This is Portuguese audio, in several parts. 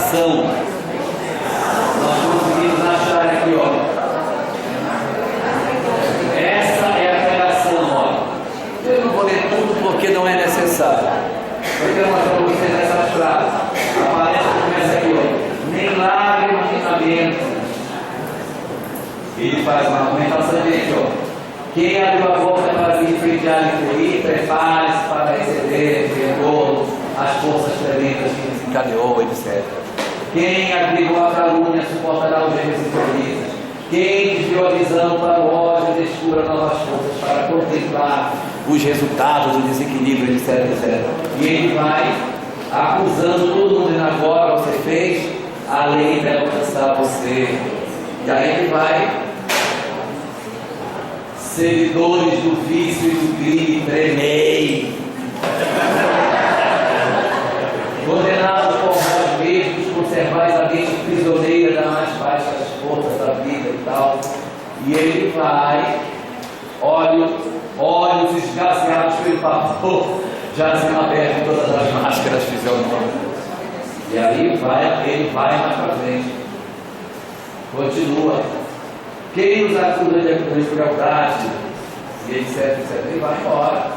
pregação, nós conseguimos achar aqui, ó. Essa é a pregação, ó. Eu não vou ler tudo porque não é necessário. Eu quero mostrar para vocês essas frases. A palestra começa aqui, ó. Nem lágrimas nem lamento. Ele faz uma argumentação dele, ó. Quem abriu a boca para vir enfrentar e ferir, prepare-se para receber de retorno as forças tremendas que desencadeou, etc. Quem abrigou a calúnia suportará os erros infelizes. Quem desviou a visão para o ódio descubra novas forças para contemplar os resultados do desequilíbrio, etc, etc. E ele vai acusando todo mundo, dizendo: agora você fez, a lei deve alcançar você. E aí ele vai: seguidores do vício e do crime, tremei. Condenados por vós mesmos, conservais a mente prisioneira das mais baixas forças da vida e tal. E ele vai, olhos esgazeados pelo pavor, jazem abertos todas as máscaras fisionômicas. E aí ele vai mais para frente. Continua. Quem nos acusa de crueldade, e etc, etc, ele vai embora.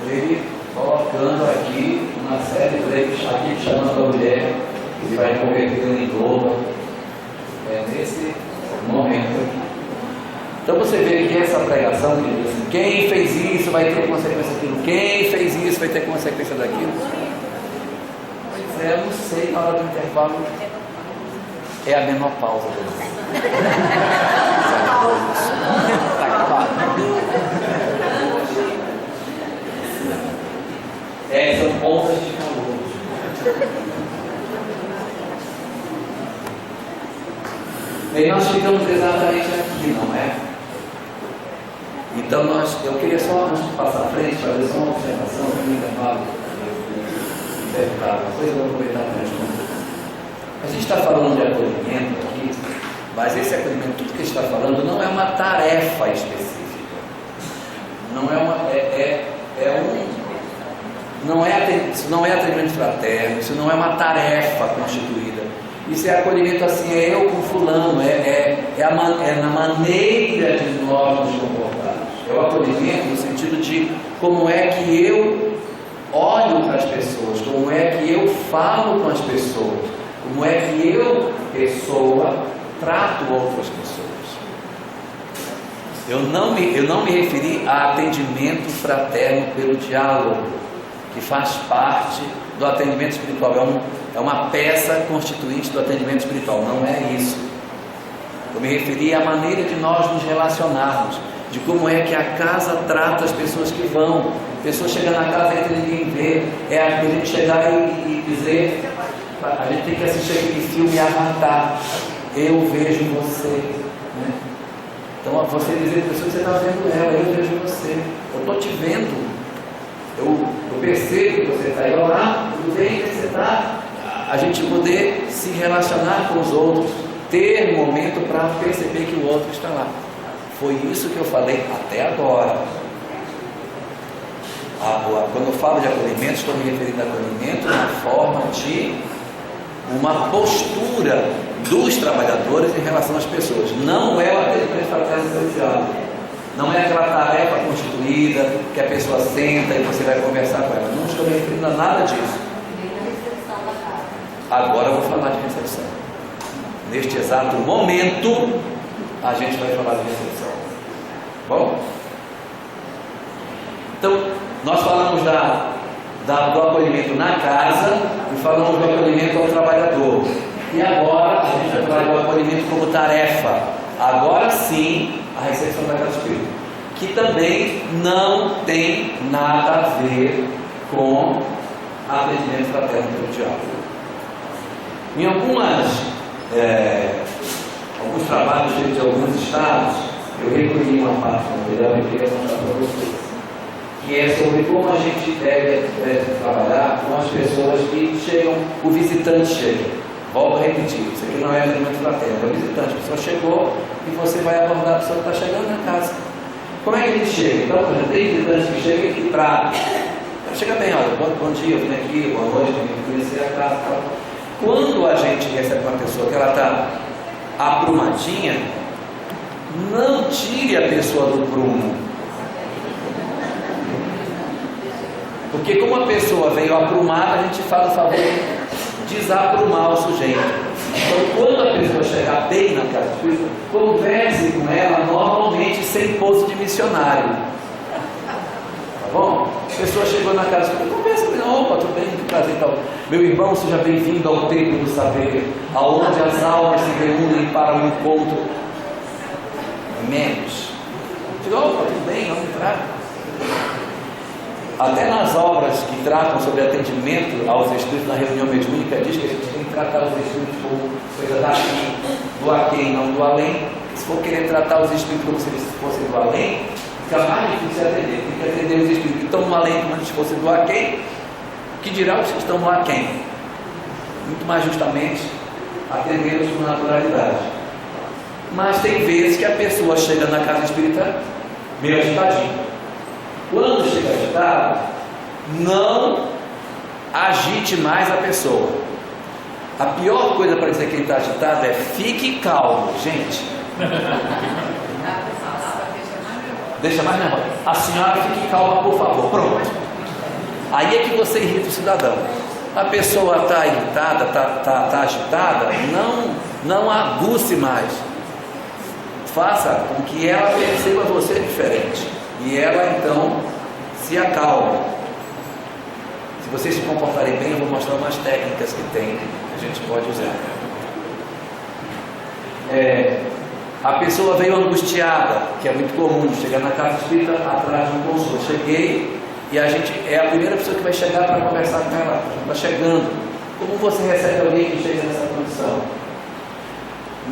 Ele colocando aqui uma série de leis, aqui chamando a mulher, ele vai convertendo em toda. É nesse momento aqui. Então você vê que essa pregação, que diz assim: quem fez isso vai ter consequência daquilo, quem fez isso vai ter consequência daquilo. Pois é, eu não sei, na hora do intervalo é a menopausa dele. Está acabado. São ondas de calor. Bem, nós ficamos exatamente aqui, não é? Então eu queria só, antes de passar à frente, fazer só uma observação no intervalo. Depois eu vou aproveitar para responder. A gente está falando de acolhimento aqui, mas esse acolhimento, tudo que a gente está falando, não é uma tarefa específica. Isso não é atendimento fraterno, isso não é uma tarefa constituída. Isso é acolhimento assim, é eu com fulano, é na maneira de nós nos comportarmos. É o acolhimento no sentido de como é que eu olho para as pessoas, como é que eu falo com as pessoas, como é que eu, pessoa, trato outras pessoas. Eu não me referi a atendimento fraterno pelo diálogo, que faz parte do atendimento espiritual, é uma peça constituinte do atendimento espiritual, não é isso. Eu me referi à maneira de nós nos relacionarmos, de como é que a casa trata as pessoas que vão. A pessoa chega na casa e ninguém vê, é a gente chegar e dizer: a gente tem que assistir aquele filme Avatar, eu vejo você, né? Então você dizer para a pessoa que você está vendo ela, eu vejo você, eu estou te vendo, eu percebo que você está aí. Olá, tudo bem, como você está? A gente poder se relacionar com os outros, ter um momento para perceber que o outro está lá. Foi isso que eu falei até agora. Quando eu falo de acolhimento, estou me referindo a acolhimento na forma de uma postura dos trabalhadores em relação às pessoas. Não é o atendimento fraterno pelo diálogo. Não é aquela tarefa constituída que a pessoa senta e você vai conversar com ela. Não estou me referindo a nada disso. Agora eu vou falar de recepção. Neste exato momento, a gente vai falar de recepção. Bom? Então, nós falamos do acolhimento na casa e falamos do acolhimento ao trabalhador. E agora a gente vai falar do acolhimento como tarefa. Agora sim, a recepção da casa espírita, que também não tem nada a ver com atendimento fraterno pelo diálogo. Em alguns trabalhos de alguns estados, eu recolhi uma parte do material e queria mostrar para vocês, que é sobre como a gente deve trabalhar com as pessoas que chegam, o visitante chega. Volto a repetir, isso aqui não é atendimento fraterno, é o visitante. A pessoa chegou e você vai abordar a pessoa que está chegando na casa. Como é que ele chega? Então, por exemplo, tem visitantes que chegam aqui para... Chega bem, olha, bom dia, eu vim aqui, boa noite, eu vim conhecer a casa, tal. Quando a gente recebe uma pessoa que ela está aprumadinha, não tire a pessoa do prumo. Porque como a pessoa veio aprumada, a gente faz o favor de desaprumar o sujeito. Então, quando a pessoa chegar bem na casa espírita, converse com ela normalmente sem pose de missionário. Tá bom? A pessoa chegou na casa espírita, conversa com ela, opa, tudo bem, que prazer e tal. Meu irmão, seja bem-vindo ao templo do saber, aonde as almas se reúnem para o encontro. Menos. Diga, opa, tudo bem, vamos entrar. Até nas obras que tratam sobre atendimento aos espíritos na reunião mediúnica, diz que a gente tem que tratar os espíritos como coisa daqui, do aquém, não do além. Se for querer tratar os espíritos como se eles fossem do além, fica mais difícil atender. Tem que atender os espíritos que estão no além como se fossem do aquém, que dirá os que estão no aquém. Muito mais justamente atendê-los com naturalidade. Mas tem vezes que a pessoa chega na casa espírita meio agitadinha. Quando chega agitado, não agite mais a pessoa. A pior coisa para dizer que ele está agitado é fique calmo, gente. Deixa mais nervoso. A senhora fique calma, por favor. Pronto. Aí é que você irrita o cidadão. A pessoa está irritada, está agitada, não aguce mais. Faça com que ela perceba você diferente. E ela então se acalma. Se vocês se comportarem bem, eu vou mostrar umas técnicas que tem, que a gente pode usar. A pessoa veio angustiada, que é muito comum, chegar na casa espírita atrás de um consulto. Cheguei e a gente é a primeira pessoa que vai chegar para conversar com ela. Está chegando. Como você recebe alguém que chega nessa condição?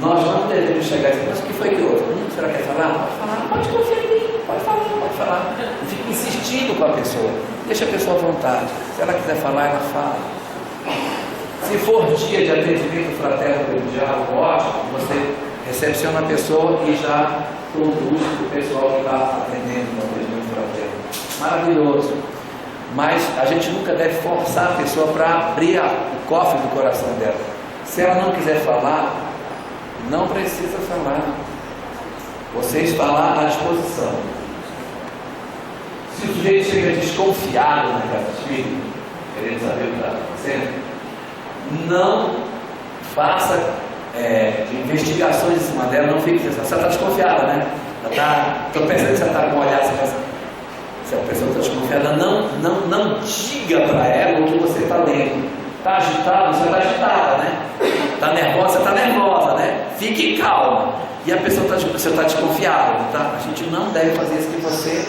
Nós não devemos chegar e dizer, mas o que foi que houve? Será que quer falar? Pode falar, pode confiar em mim, pode falar. Eu fico insistindo com a pessoa, deixa a pessoa à vontade. Se ela quiser falar, ela fala. Se for dia de atendimento fraterno pelo diálogo, ótimo, você recepciona a pessoa e já conduz o pessoal que está atendendo no atendimento fraterno. Maravilhoso. Mas a gente nunca deve forçar a pessoa para abrir o cofre do coração dela. Se ela não quiser falar, não precisa falar. Você está lá à disposição. Se o sujeito chega desconfiado na casa espírita, querendo saber o que está acontecendo, não faça investigações em cima dela, não fique pensando, você está desconfiada, né? Estou pensando que você está com um olhar assim, se a pessoa está desconfiada, não diga para ela o que você está lendo. Está agitado, você está agitada, né? Está nervosa, você está nervosa, né? Fique calma. E a pessoa você está desconfiado, tá? A gente não deve fazer isso, que você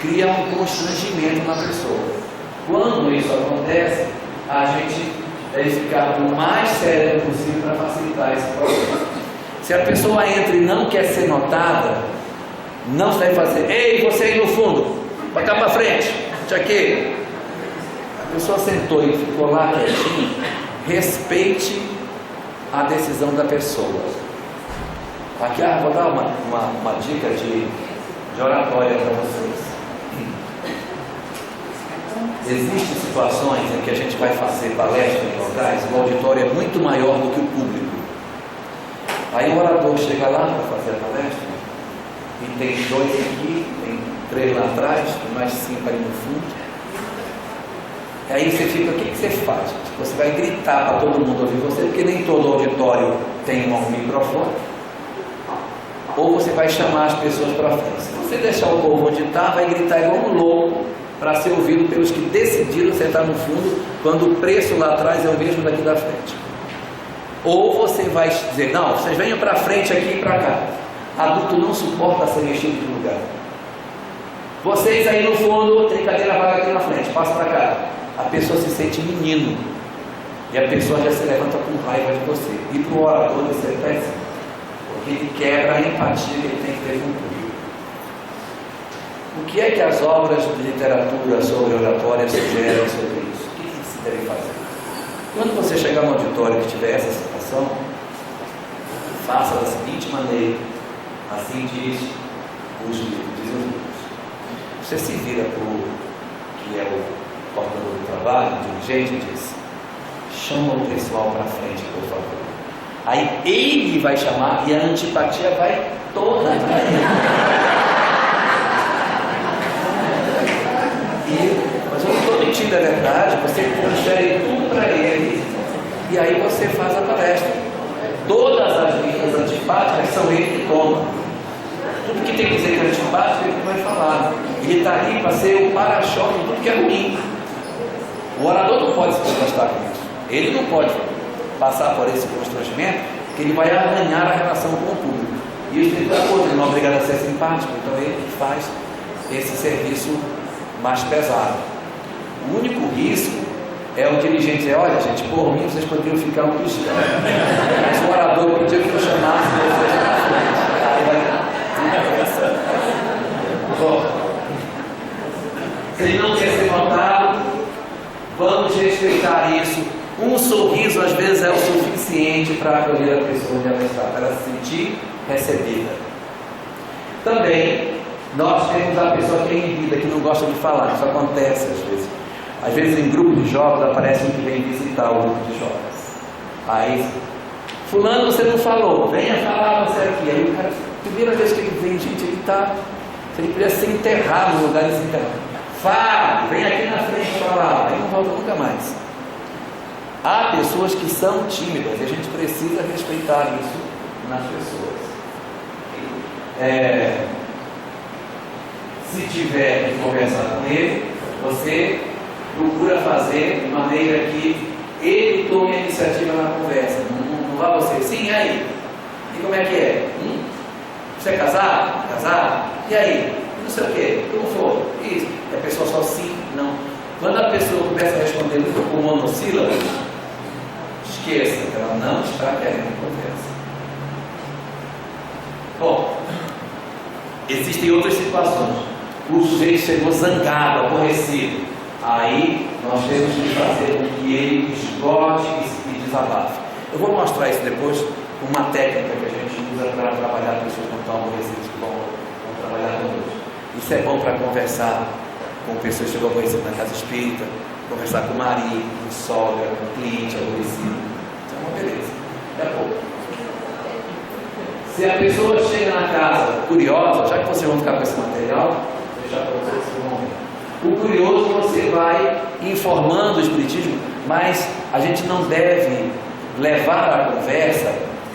cria um constrangimento na pessoa. Quando isso acontece, a gente deve ficar o mais sério possível para facilitar esse processo. Se a pessoa entra e não quer ser notada, não se deve fazer, ei, você aí no fundo, vai cá para frente, isso aqui. A pessoa sentou e ficou lá quietinho, respeite a decisão da pessoa. Aqui vou dar uma dica de oratória para vocês. Existem situações em que a gente vai fazer palestra em locais, o auditório é muito maior do que o público. Aí o orador chega lá para fazer a palestra e tem 2 aqui, tem 3 lá atrás, tem mais 5 ali no fundo. Aí você fica, o que você faz? Você vai gritar para todo mundo ouvir você, porque nem todo auditório tem um microfone. Ou você vai chamar as pessoas para frente. Se você deixar o povo onde está, vai gritar igual um louco para ser ouvido pelos que decidiram sentar no fundo, quando o preço lá atrás é o mesmo daqui da frente. Ou você vai dizer, não, vocês venham para frente aqui e para cá. Adulto não suporta ser mexido de lugar. Vocês aí no fundo, tem cadeira vaga aqui na frente, passa para cá. A pessoa se sente menino e a pessoa já se levanta com raiva de você. E para o orador isso é péssimo, porque ele quebra a empatia que ele tem que ter com o público. O que é que as obras de literatura sobre oratória sugerem sobre isso? O que se deve fazer? Quando você chegar no auditório que tiver essa situação, faça da seguinte maneira, assim diz os livros. Você se vira para o que é o coordenador do trabalho, o dirigente, e diz: chama o pessoal para frente, por favor. Aí ele vai chamar e a antipatia vai toda para ele. Mas eu não estou mentindo, é verdade. Você transfere tudo para ele e aí você faz a palestra. Todas as linhas antipáticas são ele que toma. Tudo que tem que dizer que é antipático, ele vai falar. Ele está ali para ser o para-choque de tudo que é ruim. O orador não pode se contrastar com isso. Ele não pode passar por esse constrangimento, que ele vai arranhar a relação com o público. E o espírito da corte, ele não é obrigado a ser simpático, então ele faz esse serviço mais pesado. O único risco é o dirigente dizer: olha gente, por mim vocês poderiam ficar um dos dias. Mas o orador pediu que eu chamasse vocês para frente. Aí vai. Bom, se ele não quer ser notado, vamos respeitar isso. Um sorriso às vezes é o suficiente para acolher a pessoa onde ela está, para ela se sentir recebida. Também nós temos a pessoa que é inibida, que não gosta de falar. Isso acontece às vezes. Às vezes em grupo de jovens aparece um que vem visitar o grupo de jovens. Aí, fulano, você não falou, venha falar você aqui. Aí o cara, primeira vez que ele vem, gente, ele está, se ele pudesse se enterrar no lugar de se enterrar. Fale, vem aqui na frente falar. Aí não volta nunca mais. Há pessoas que são tímidas e a gente precisa respeitar isso nas pessoas. Se tiver que conversar com ele, você procura fazer de maneira que ele tome a iniciativa na conversa. Não vá você, sim, aí? E como é que é? Você é casado? Casado? E aí? Não sei o quê? Como for? Isso. E a pessoa só sim, não. Quando a pessoa começa a responder com monossílabos, esqueça, ela não está querendo conversa. Bom, existem outras situações. O sujeito chegou zangado, aborrecido. Aí nós temos que fazer com que ele esgote e desabafe. Eu vou mostrar isso depois, uma técnica que a gente usa para trabalhar pessoas que não estão aborrecidas, que vão trabalhar conosco. Isso é bom para conversar com pessoas que chegam aborrecidas na casa espírita, conversar com o marido, com sogra, com cliente aborrecido. Isso é uma beleza. É pouco. Se a pessoa chega na casa curiosa, já que vocês vão ficar com esse material, vou deixar para vocês que vão ver. O curioso você vai informando o espiritismo, mas a gente não deve levar a conversa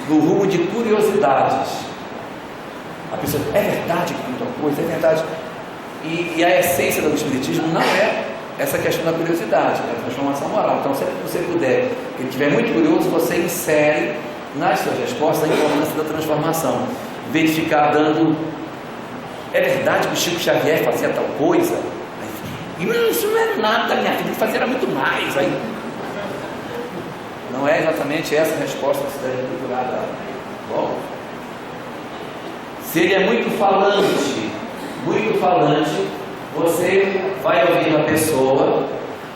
no rumo de curiosidades. A pessoa, é verdade que tem tal coisa, é verdade. E a essência do espiritismo não é essa questão da curiosidade, é a transformação moral. Então, sempre que você puder, que ele estiver muito curioso, você insere nas suas respostas a importância da transformação. Em vez de ficar dando, é verdade que o Chico Xavier fazia tal coisa? Isso não é nada, minha filha, ele fazia era muito mais. Aí, não é exatamente essa a resposta que você deve procurar dar. Bom, se ele é muito falante, você vai ouvir a pessoa.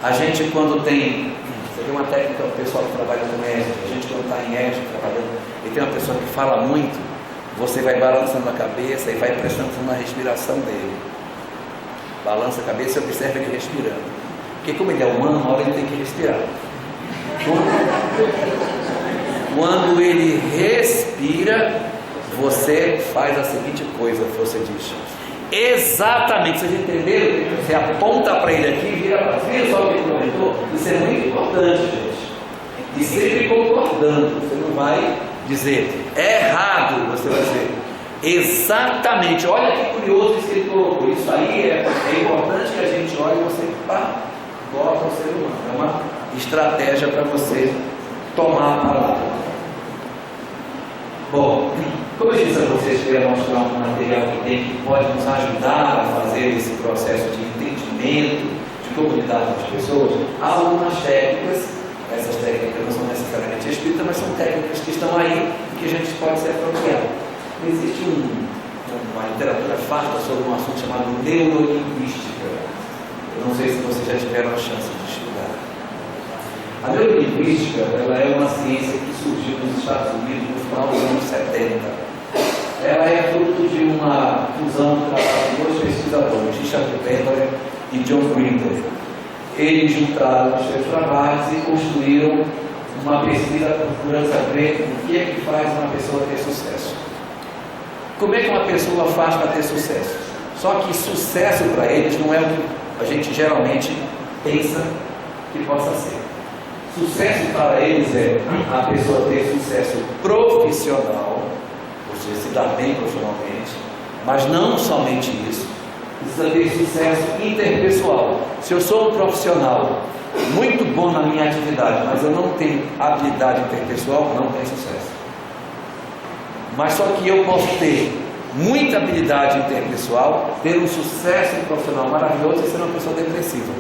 A gente, quando tem, você tem uma técnica, o pessoal que trabalha com ESG, a gente quando está em ESG trabalhando, e tem uma pessoa que fala muito, você vai balançando a cabeça e vai prestando atenção na respiração dele. Balança a cabeça e observa ele respirando. Porque como ele é humano, uma hora ele tem que respirar. Quando ele respira, você faz a seguinte coisa, você diz: exatamente, vocês entenderam? Você aponta para ele aqui e vira para frente, só o que ele comentou. Isso é muito importante, gente. E sempre concordando, você não vai dizer errado, você vai dizer exatamente. Olha que curioso isso que ele colocou. Isso aí é importante que a gente olhe e você bota o ser humano. É uma estratégia para você tomar a palavra. Bom, como eu disse a vocês, queria mostrar um material que pode nos ajudar a fazer esse processo de entendimento, de comunidade com as pessoas. Há algumas técnicas, essas técnicas não são necessariamente espíritas, mas são técnicas que estão aí e que a gente pode se apropriar. Existe uma literatura farta sobre um assunto chamado neurolinguística. Eu não sei se vocês já tiveram a chance de estudar. A neurolinguística, ela é uma ciência que surgiu nos Estados Unidos no final dos anos 70. Ela é fruto de uma fusão do trabalho de dois pesquisadores, Richard Bandler e John Grinder. Eles juntaram os seus trabalhos e construíram uma pesquisa procurando saber o que é que faz uma pessoa ter sucesso. Como é que uma pessoa faz para ter sucesso? Só que sucesso para eles não é o que a gente geralmente pensa que possa ser. Sucesso para eles é a pessoa ter sucesso profissional, ou seja, se dar bem profissionalmente, mas não somente isso, precisa ter sucesso interpessoal. Se eu sou um profissional muito bom na minha atividade, mas eu não tenho habilidade interpessoal, não tenho sucesso. Mas só que eu posso ter muita habilidade interpessoal, ter um sucesso profissional maravilhoso e ser uma pessoa depressiva,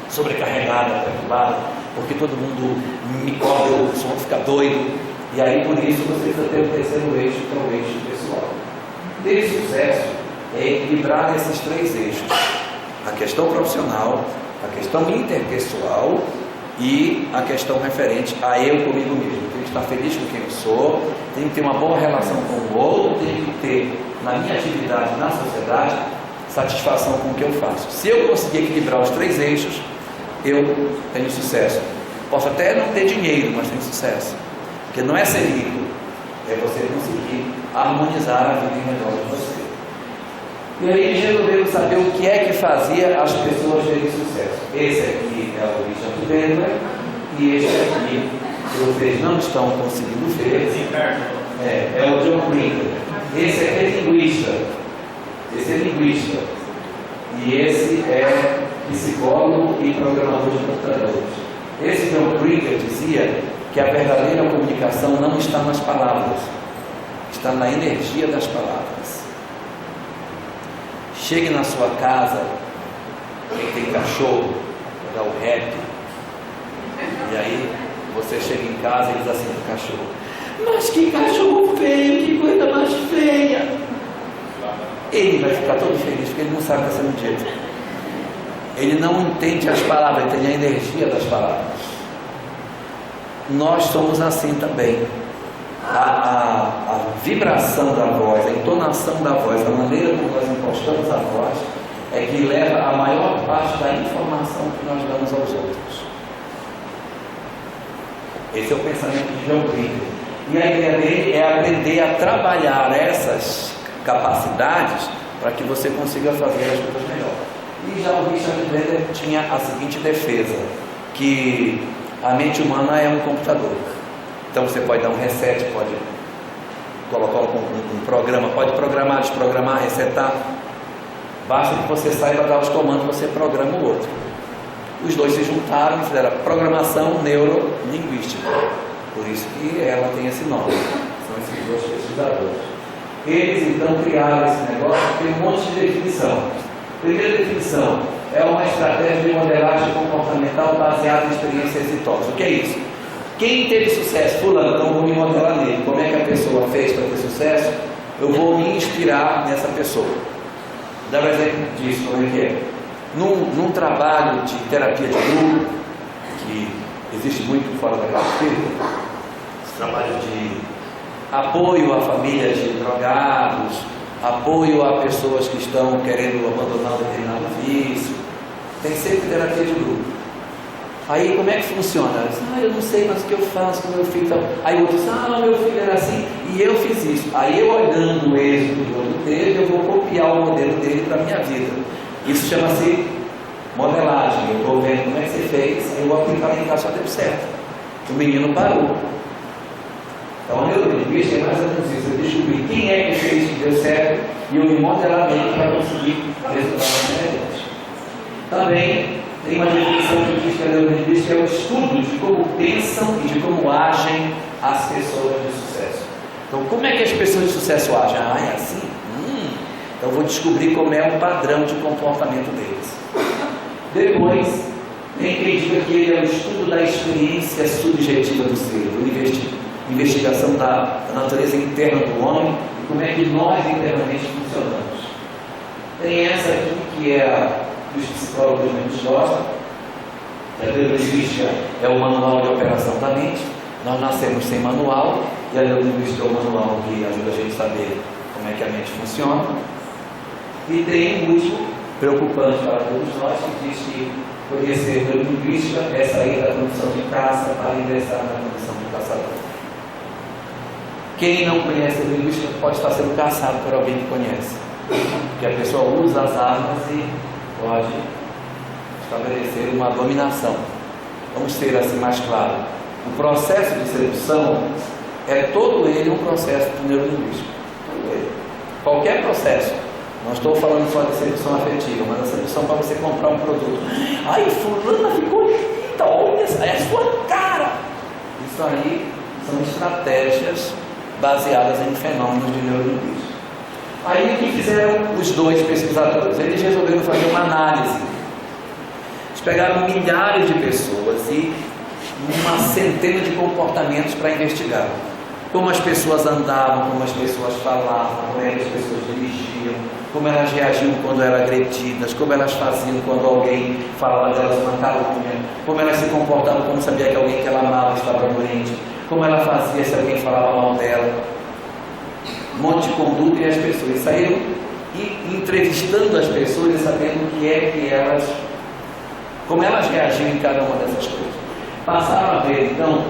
sobrecarregada, perturbada, porque todo mundo me cobra, eu vou ficar doido. E aí por isso você precisa ter o terceiro eixo, que é o eixo pessoal. Ter sucesso é equilibrar esses três eixos: a questão profissional, a questão interpessoal e a questão referente a eu comigo mesmo. Tenho que estar feliz com quem eu sou, tenho que ter uma boa relação com o outro, tenho que ter na minha atividade, na sociedade, satisfação com o que eu faço. Se eu conseguir equilibrar os três eixos, eu tenho sucesso. Posso até não ter dinheiro, mas tenho sucesso. Porque não é ser rico, é você conseguir harmonizar a vida em redor de você. E aí eles resolveram saber o que é que fazia as pessoas terem sucesso. Esse aqui é o Richard Bandler, e este aqui, que vocês não estão conseguindo ver, é o John Grinder. Esse aqui é linguista. Esse é linguista. E esse é psicólogo e programador de computadores. Esse John Grinder dizia que a verdadeira comunicação não está nas palavras, está na energia das palavras. Chegue na sua casa, quem tem cachorro, dá o rap, e aí você chega em casa e diz assim pro cachorro: mas que cachorro feio, que coisa mais feia. Ele vai ficar todo feliz, porque ele não sabe o que está sendo dito. Ele não entende as palavras, ele tem a energia das palavras. Nós somos assim também. A vibração da voz, a entonação da voz, a maneira como nós impostamos a voz, é que leva a maior parte da informação que nós damos aos outros. Esse é o pensamento de John Grinder. E a ideia dele é aprender a trabalhar essas capacidades para que você consiga fazer as coisas melhor. E já o Richard Bandler tinha a seguinte defesa, que a mente humana é um computador. Então você pode dar um reset, pode colocar um programa, pode programar, desprogramar, resetar. Basta que você saiba dar os comandos, você programa o outro. Os dois se juntaram e fizeram programação neurolinguística. Por isso que ela tem esse nome. São esses dois pesquisadores. Eles então criaram esse negócio, tem um monte de definição. Primeira definição: é uma estratégia de modelagem comportamental baseada em experiências exitosas. O que é isso? Quem teve sucesso? Fulano, então eu vou me modelar nele. Como é que a pessoa fez para ter sucesso? Eu vou me inspirar nessa pessoa. Dá um exemplo disso, como é que é? Num trabalho de terapia de grupo, que existe muito fora da classe espírita, esse trabalho de apoio a famílias de drogados, apoio a pessoas que estão querendo abandonar um determinado vício, tem sempre terapia de grupo. Aí como é que funciona? Eu não sei mais o que eu faço com meu filho. Aí o outro diz: meu filho era assim e eu fiz isso. Aí eu, olhando o êxito do outro dele, eu vou copiar o modelo dele para a minha vida. Isso chama-se modelagem. Eu estou vendo como é que você fez, eu vou aplicar lá em casa, só deu certo. O menino parou. Então a neurolinguística é mais ou menos isso: eu descobri quem é que fez que deu certo e eu me modelar nele para conseguir resultados melhores. Também tem uma definição que diz que a neurolinguística é o estudo de como pensam e de como agem as pessoas de sucesso. Então, como é que as pessoas de sucesso agem? É assim? Então, eu vou descobrir como é o padrão de comportamento deles. Depois, tem quem diga que ele é o estudo da experiência subjetiva do ser, investigação da natureza interna do homem e como é que nós internamente funcionamos. Tem essa aqui que é a os psicólogos menos gostam. A neurolinguística é o manual de operação da mente. Nós nascemos sem manual e a neurolinguística é o manual que ajuda a gente a saber como é que a mente funciona. E tem um último preocupante para todos nós, que diz que Conhecer neurolinguística é sair da condição de caça para ingressar na condição de caçador. Quem não conhece neurolinguística pode estar sendo caçado por alguém que conhece, porque a pessoa usa as armas e pode estabelecer uma dominação. Vamos ser assim mais claro. O processo de sedução é todo ele um processo de neurolinguística. Todo ele. Qualquer processo. Não estou falando só de sedução afetiva, mas a sedução para você comprar um produto. Ai, fulana ficou linda, olha, essa é a sua cara. Isso aí são estratégias baseadas em fenômenos de neurolinguística. Aí o que fizeram os dois pesquisadores? Eles resolveram fazer uma análise. Eles pegaram milhares de pessoas e uma centena de comportamentos para investigar. Como as pessoas andavam, como as pessoas falavam, como as pessoas dirigiam, como elas reagiam quando eram agredidas, como elas faziam quando alguém falava delas uma calúnia, como elas se comportavam quando sabia que alguém que ela amava estava doente, como ela fazia se alguém falava mal dela. Um monte de conduta, e as pessoas saíram entrevistando as pessoas e sabendo o que é que elas, como elas reagiam em cada uma dessas coisas. Passaram a ver então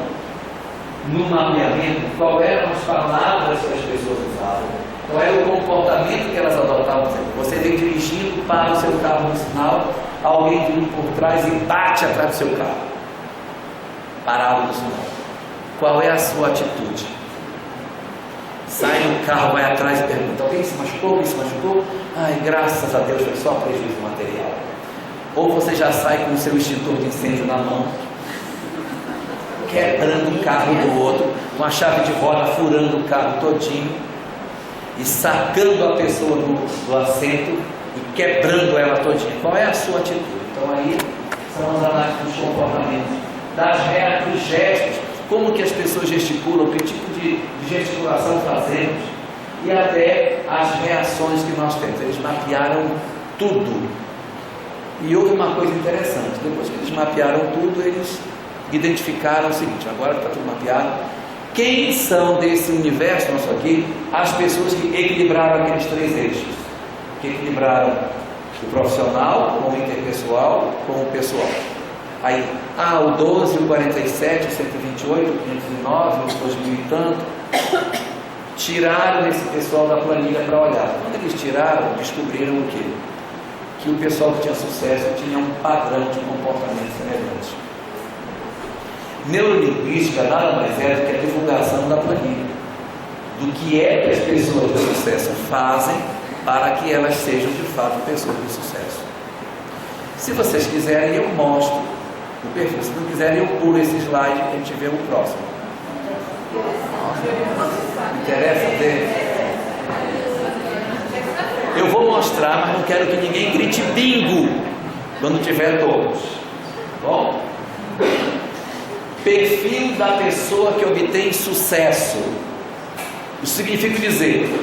no mapeamento qual eram as palavras que as pessoas usavam, qual era o comportamento que elas adotavam. Você vem dirigindo para o seu carro no sinal, alguém vindo por trás e bate atrás do seu carro, parado no sinal. Qual é a sua atitude? Sai do carro, vai atrás e pergunta: alguém se machucou? Alguém se machucou? Ai, graças a Deus, foi só prejuízo material. Ou você já sai com o seu extintor de incêndio na mão, quebrando o carro do outro, com a chave de roda furando o carro todinho e sacando a pessoa do assento e quebrando ela todinha. Qual é a sua atitude? Então aí são as análises dos comportamentos, dos gestos, como que as pessoas gesticulam, que tipo de gesticulação fazemos e até as reações que nós temos. Eles mapearam tudo. E houve uma coisa interessante: depois que eles mapearam tudo, eles identificaram o seguinte: agora que está tudo mapeado, quem são desse universo nosso aqui as pessoas que equilibraram aqueles três eixos, que equilibraram o profissional com o interpessoal com o pessoal. Aí, o 12, o 47, o 128, o 509, o 2000 e tanto, tiraram esse pessoal da planilha para olhar. Quando eles tiraram, descobriram o quê? Que o pessoal que tinha sucesso tinha um padrão de comportamento semelhante. Neurolinguística nada mais é do que a divulgação da planilha, do que é que as pessoas de sucesso fazem para que elas sejam de fato pessoas de sucesso. Se vocês quiserem, eu mostro o perfil. Se não quiserem, eu pulo esse slide e a gente vê o próximo. Interessa ver? Eu vou mostrar, mas não quero que ninguém grite bingo quando tiver todos. Bom? Perfil da pessoa que obtém sucesso. Isso significa dizer,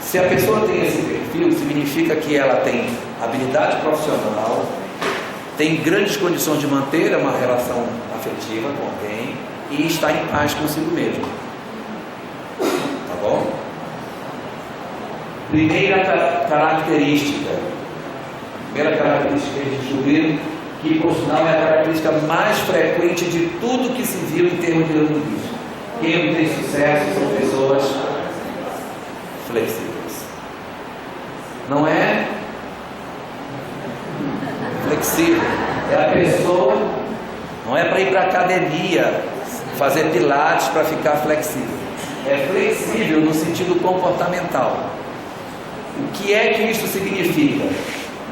se a pessoa tem esse perfil, significa que ela tem habilidade profissional, tem grandes condições de manter uma relação afetiva com alguém e está em paz consigo mesmo. Tá bom? Primeira característica que eles descobriram, que por sinal é a característica mais frequente de tudo que se viu em termos de neurolinguística. Quem obtém sucesso são pessoas flexíveis. Não é flexível, é a pessoa, não é para ir para a academia fazer pilates para ficar flexível. É flexível no sentido comportamental. O que é que isso significa?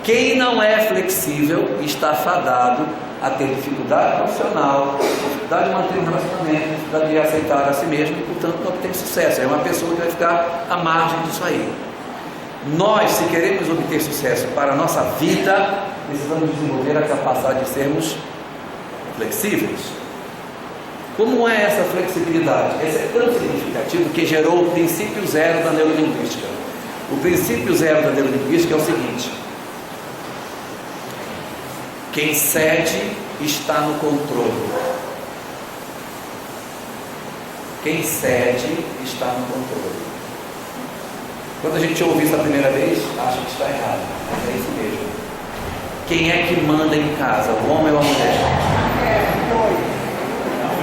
Quem não é flexível está fadado a ter dificuldade profissional, dificuldade de manter um relacionamento, dificuldade de aceitar a si mesmo e, portanto, não obtém sucesso. É uma pessoa que vai ficar à margem disso aí. Nós, se queremos obter sucesso para a nossa vida, precisamos desenvolver a capacidade de sermos flexíveis. Como é essa flexibilidade? Esse é tão significativo que gerou o princípio zero da neurolinguística. O princípio zero da neurolinguística é o seguinte: quem cede está no controle. Quem cede está no controle. Quando a gente ouve isso a primeira vez, acha que está errado, mas é isso mesmo. Quem é que manda em casa, o homem ou a mulher?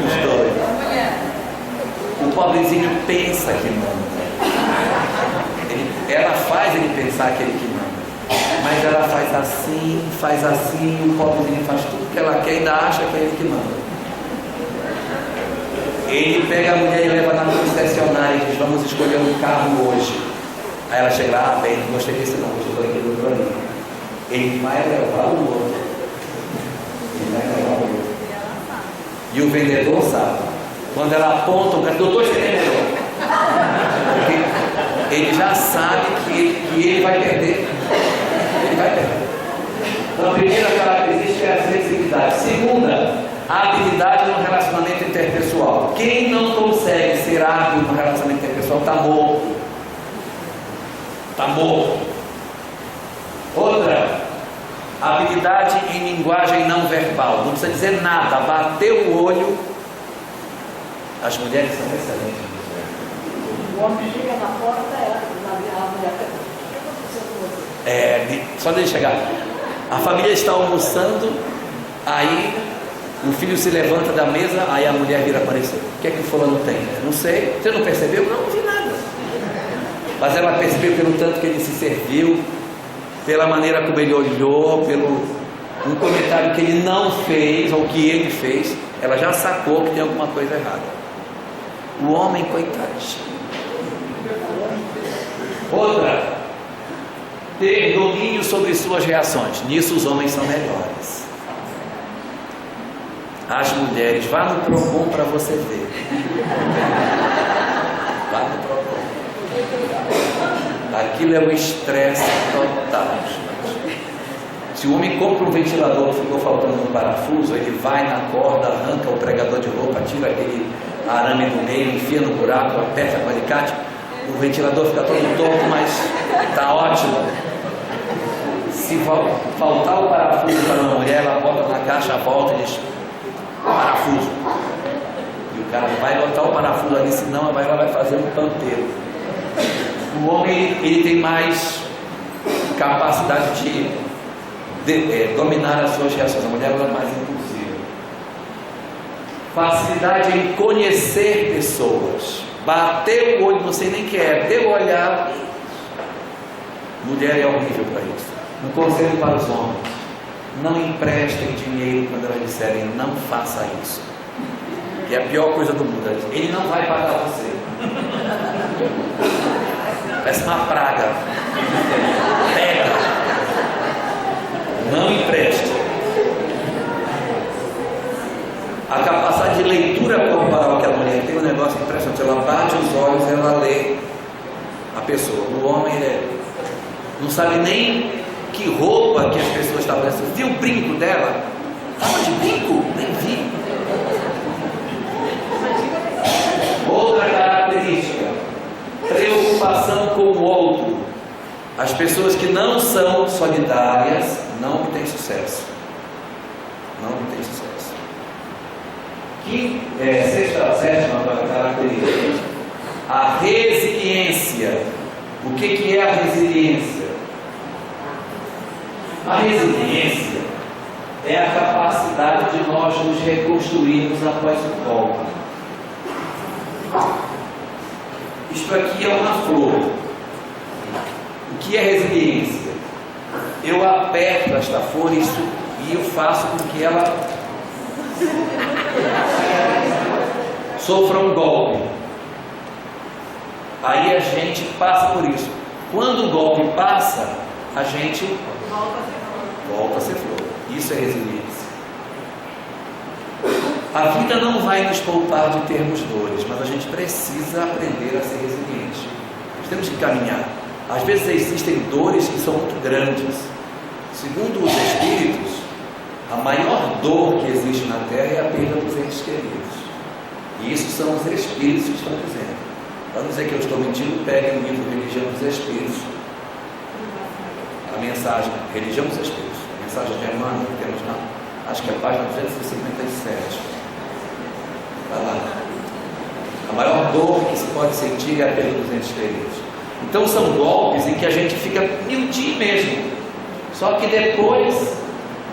Os dois. O pobrezinho pensa que manda. Ela faz ele pensar que ele que manda. Mas ela faz assim, o pobrezinho faz tudo que ela quer e ainda acha que é ele que manda. Ele pega a mulher e leva na concessionária e diz: vamos escolher um carro hoje. Aí ela chega lá: bem, não gostei desse não, gostei daquele do outro ali. Ele vai levar o outro. E o vendedor sabe. Quando ela aponta, o doutor entendeu. Ele já sabe que ele vai perder. Ele vai perder. Então, a primeira característica é a flexibilidade. Segunda, a habilidade no relacionamento interpessoal. Quem não consegue ser hábil no relacionamento interpessoal está morto. Está morto. Outra, habilidade em linguagem não verbal. Não precisa dizer nada, bater o olho. As mulheres são excelentes. O homem chega na porta, a mulher só deixa chegar. A família está almoçando, aí o filho se levanta da mesa, aí a mulher vira aparecer. O que é que o fulano tem? Não sei. Você não percebeu? Não vi nada. Mas ela percebeu pelo tanto que ele se serviu, pela maneira como ele olhou, pelo um comentário que ele não fez ou que ele fez, ela já sacou que tem alguma coisa errada. O homem, coitadinho. Outra, ter domínio sobre suas reações. Nisso os homens são melhores. As mulheres, vá no Procon para você ver. Vá no Procon. Aquilo é um estresse total. Se o homem compra um ventilador que ficou faltando no parafuso, ele vai na corda, arranca o pregador de roupa, tira aquele arame no meio, enfia no buraco, aperta com o alicate, o ventilador fica todo torto, mas está ótimo. Se faltar o parafuso para uma mulher, ela bota na caixa, volta e diz: parafuso. E o cara vai botar o parafuso ali, senão ela vai fazer um panteiro. O homem, ele tem mais capacidade de dominar as suas reações. A mulher, ela é mais impulsiva. Facilidade em conhecer pessoas. Bater o olho, não sei nem quem é, deu o olhar. Mulher é horrível para isso. Um conselho para os homens: não emprestem dinheiro quando elas disserem não faça isso, que é a pior coisa do mundo. Ele não vai pagar você. Parece uma praga. Pega. Não empreste. A capacidade de leitura corporal que a mulher tem, um negócio impressionante. Ela bate os olhos, ela lê a pessoa. O homem, ele não sabe nem que roupa que as pessoas estavam usando. Viu o brinco dela? Estava de brinco? Nem vi. Outra característica: preocupação com o outro. As pessoas que não são solidárias não obtêm sucesso. Não obtêm sucesso. Sétima característica: a resiliência. O que é a resiliência? A resiliência é a capacidade de nós nos reconstruirmos após o golpe. Isto aqui é uma flor. O que é resiliência? Eu aperto esta flor e eu faço com que ela sofra um golpe. Aí a gente passa por isso. Quando o golpe passa, a gente volta a ser flor. Isso é resiliência. A vida não vai nos poupar de termos dores, mas a gente precisa aprender a ser resiliente. Nós temos que caminhar. Às vezes existem dores que são muito grandes. Segundo os espíritos, a maior dor que existe na Terra é a perda dos entes queridos. E isso são os espíritos que estão dizendo. Para não dizer que eu estou mentindo, peguem o livro Religião dos Espíritos. A mensagem, Religião dos Espíritos. A mensagem de Emmanuel, que temos na, acho que é a página 257. Vai lá. A maior dor que se pode sentir é a perda dos entes queridos. Então são golpes em que a gente fica miudinho mesmo. Só que depois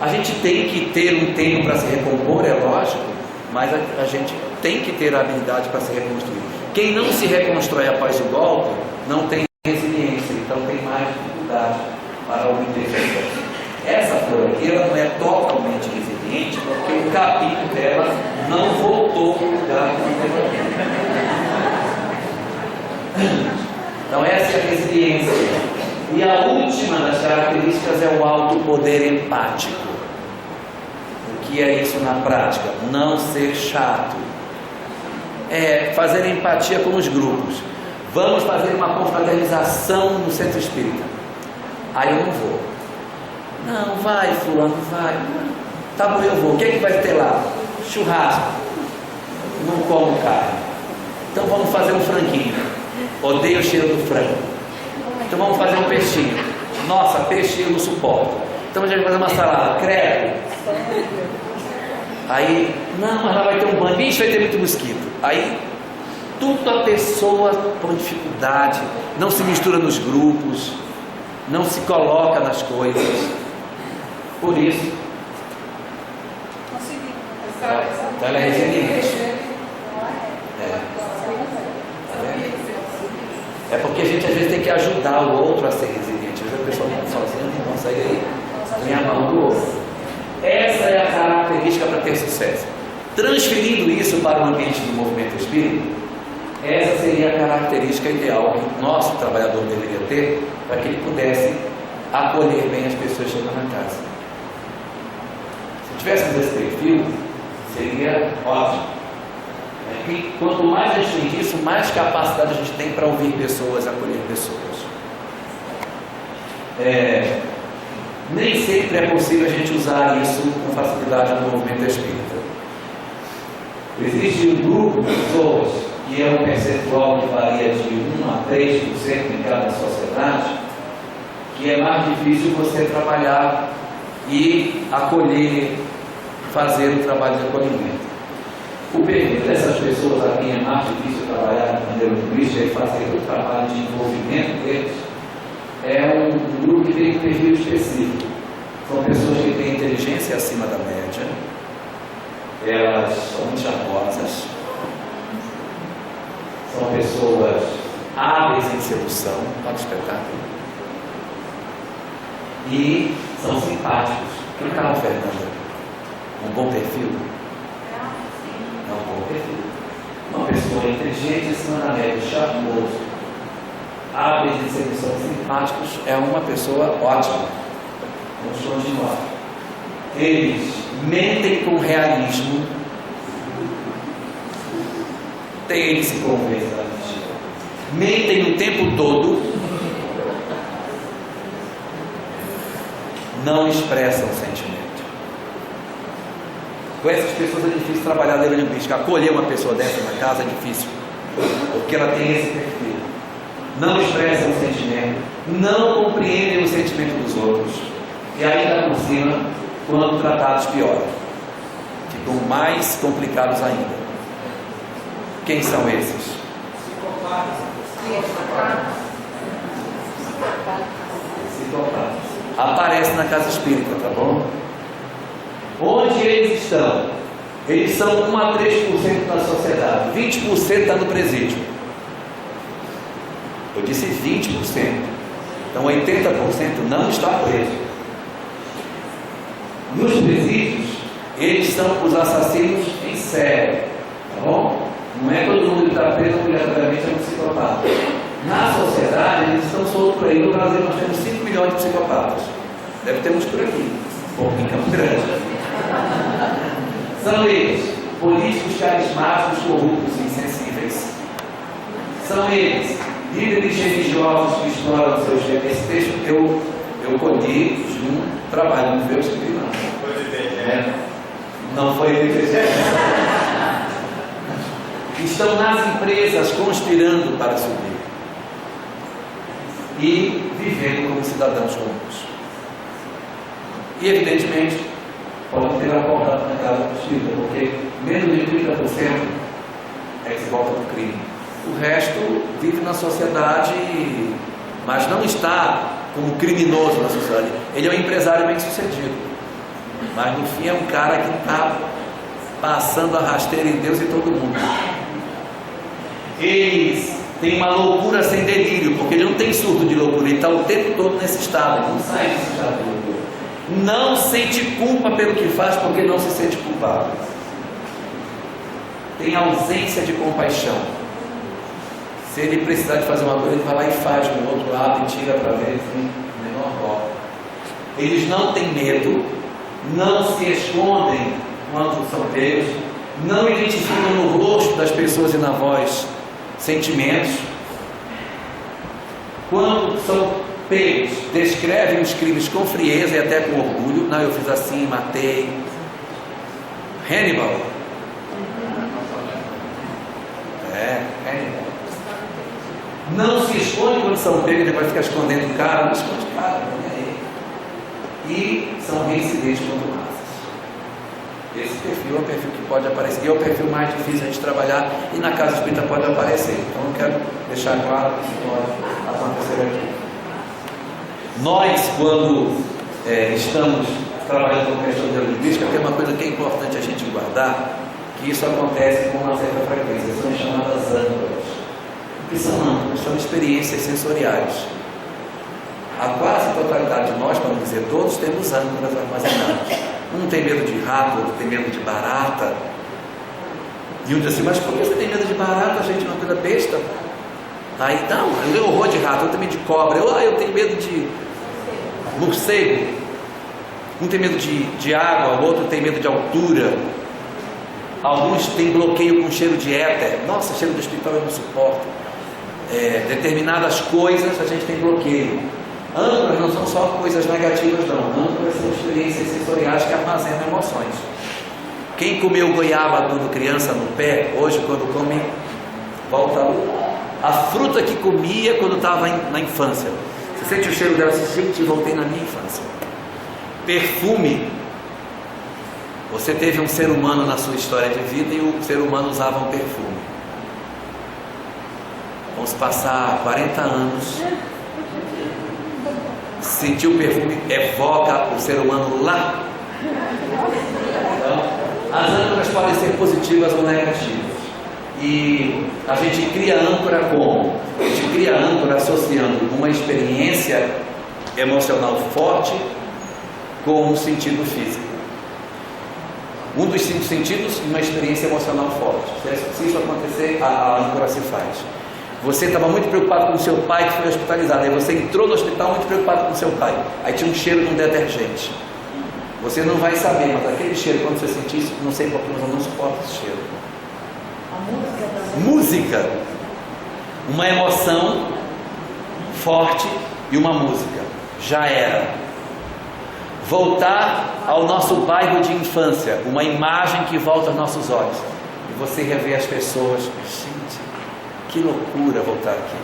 A gente tem que ter um tempo para se recompor, é lógico, mas a gente tem que ter a habilidade para se reconstruir. Quem não se reconstrói após o golpe, não tem resiliência, então tem mais dificuldade para obter sucesso. Essa flor aqui, ela não é totalmente resiliente, porque o capim dela não voltou para o lugar que teve. Então essa é a resiliência. E a última das características é o alto poder empático. O que é isso na prática? Não ser chato. É fazer empatia com os grupos. Vamos fazer uma confraternização no centro espírita. Aí eu não vou. Não, vai fulano, vai. Tá bom, eu vou. O que é que vai ter lá? Churrasco. Não como carne. Então vamos fazer um franguinho. Odeio o cheiro do frango. Então vamos fazer um peixinho. Nossa, peixe eu não suporto. Então a gente vai fazer uma salada. Credo. Aí, não, mas lá vai ter um banho. Vixe, vai ter muito mosquito. Aí, tudo a pessoa com dificuldade, não se mistura nos grupos, não se coloca nas coisas. Por isso, então ela é resiliente. É porque a gente às vezes tem que ajudar o outro a ser resiliente. Às vezes a pessoa sozinha não consegue ganhar a mão do outro. Essa é a característica para ter sucesso. Transferindo isso para o ambiente do movimento espírita, essa seria a característica ideal que o nosso trabalhador deveria ter para que ele pudesse acolher bem as pessoas chegando na casa. Se tivéssemos esse perfil, seria ótimo. E quanto mais a gente tem disso, mais capacidade a gente tem para ouvir pessoas, acolher pessoas. Nem sempre é possível a gente usar isso com facilidade no movimento espírita. Existe um grupo de pessoas que é um percentual que varia de 1 a 3% em cada sociedade, que é mais difícil você trabalhar e acolher, fazer o trabalho de acolhimento. O perfil dessas pessoas a quem é mais difícil trabalhar de maneira turística e fazer o trabalho de envolvimento deles é um grupo que tem um perfil específico. São pessoas que têm inteligência acima da média, elas são muito charmosas, são pessoas hábeis em sedução, olha o espetáculo, e são simpáticos. Que tal, Fernanda? Um bom perfil? É um bom perfil. Uma pessoa inteligente acima da média, charmoso, hábeis em sedução, simpáticos, é uma pessoa ótima. Vamos continuar. Eles mentem com realismo. Eles se convencem da mentira. Mentem o tempo todo. Não expressam sentimento. Com essas pessoas é difícil trabalhar na linguística. Acolher uma pessoa dessa na casa é difícil, porque ela tem esse perfil. Não expressam o sentimento, não compreendem o sentimento dos outros, e ainda por cima, quando tratados, pior, ficam mais complicados ainda. Quem são esses? Psicopatas. Aparece na casa espírita, tá bom? Onde eles estão? Eles são 1 a 3% da sociedade, 20% está no presídio. Eu disse 20%. Então 80% não está preso. Nos presídios, eles são os assassinos em série, tá bom? Não é todo mundo que está preso obrigatoriamente é um psicopata. Na sociedade, eles estão soltos por aí. No Brasil nós temos 5 milhões de psicopatas. Deve ter uns por aqui, um pouco em Campo Grande. São eles, políticos carismáticos, corruptos e insensíveis. São eles, líderes religiosos que exploram seus dias. Esse texto eu colhi de um trabalho, não foi eu que escrevi, não. Não foi ele. Estão nas empresas conspirando para subir e vivendo como cidadãos comuns. E evidentemente podem ter acordado na casa espírita, porque menos de 30% é que se volta para o crime. O resto vive na sociedade, mas não está como criminoso na sociedade. Ele é um empresário bem sucedido. Mas no fim é um cara que está passando a rasteira em Deus e todo mundo. Eles têm uma loucura sem delírio, porque ele não tem surto de loucura, ele está o tempo todo nesse estado, ele não sai desse estado de loucura. Não sente culpa pelo que faz, porque não se sente culpado. Tem ausência de compaixão. Se ele precisar de fazer uma coisa, ele vai lá e faz, o outro abre e tira para ver, tem menor dó. Eles não têm medo, não se escondem quando são pegos, não identificam no rosto das pessoas e na voz sentimentos. Quando são pegos, descrevem os crimes com frieza e até com orgulho. Não, eu fiz assim, matei. Hannibal. Hannibal. Não se esconde quando são pegos, depois fica escondendo o cara, não esconde o cara, não é ele. E são reincidentes contumados. Esse perfil é um perfil que pode aparecer, e é o perfil mais difícil de trabalhar, e na casa espírita pode aparecer. Então eu quero deixar claro que isso pode acontecer aqui. Nós, quando estamos trabalhando com questão de linguística, tem uma coisa que é importante a gente guardar, que isso acontece com uma certa frequência, são chamadas âncoras. O que são âncoras? São experiências sensoriais. A quase totalidade de nós, para não dizer todos, temos âncoras armazenadas. Um tem medo de rato, outro tem medo de barata. E um diz assim, mas por que você tem medo de barata, gente? É uma coisa besta. Aí, não, eu tenho horror de rato, eu tenho medo de cobra. Eu tenho medo de morcego. Um tem medo de água, o outro tem medo de altura. Alguns têm bloqueio com cheiro de éter. Nossa, cheiro do hospital eu não suporto. Determinadas coisas a gente tem bloqueio. Âncoras não são só coisas negativas, não. Âncoras são experiências sensoriais que armazenam emoções. Quem comeu goiaba quando criança no pé, hoje quando come, volta a fruta que comia quando estava na infância. Você sente o cheiro dela, você sente, voltei na minha infância. Perfume. Você teve um ser humano na sua história de vida e o ser humano usava um perfume. Vamos passar 40 anos. Sentir o perfume evoca o ser humano lá. Então, as âncoras podem ser positivas ou negativas. E a gente cria âncora como? A gente cria âncora associando uma experiência emocional forte com um sentido físico. Um dos 5 sentidos, uma experiência emocional forte. Se isso acontecer, a âncora se faz. Você estava muito preocupado com o seu pai que foi hospitalizado. Aí você entrou no hospital muito preocupado com o seu pai. Aí tinha um cheiro de um detergente. Você não vai saber, mas aquele cheiro, quando você sentir isso, não sei porque eu não suporto esse cheiro. A música também. Música. Uma emoção forte e uma música. Já era. Voltar ao nosso bairro de infância. Uma imagem que volta aos nossos olhos. E você revê as pessoas. Gente, que loucura voltar aqui.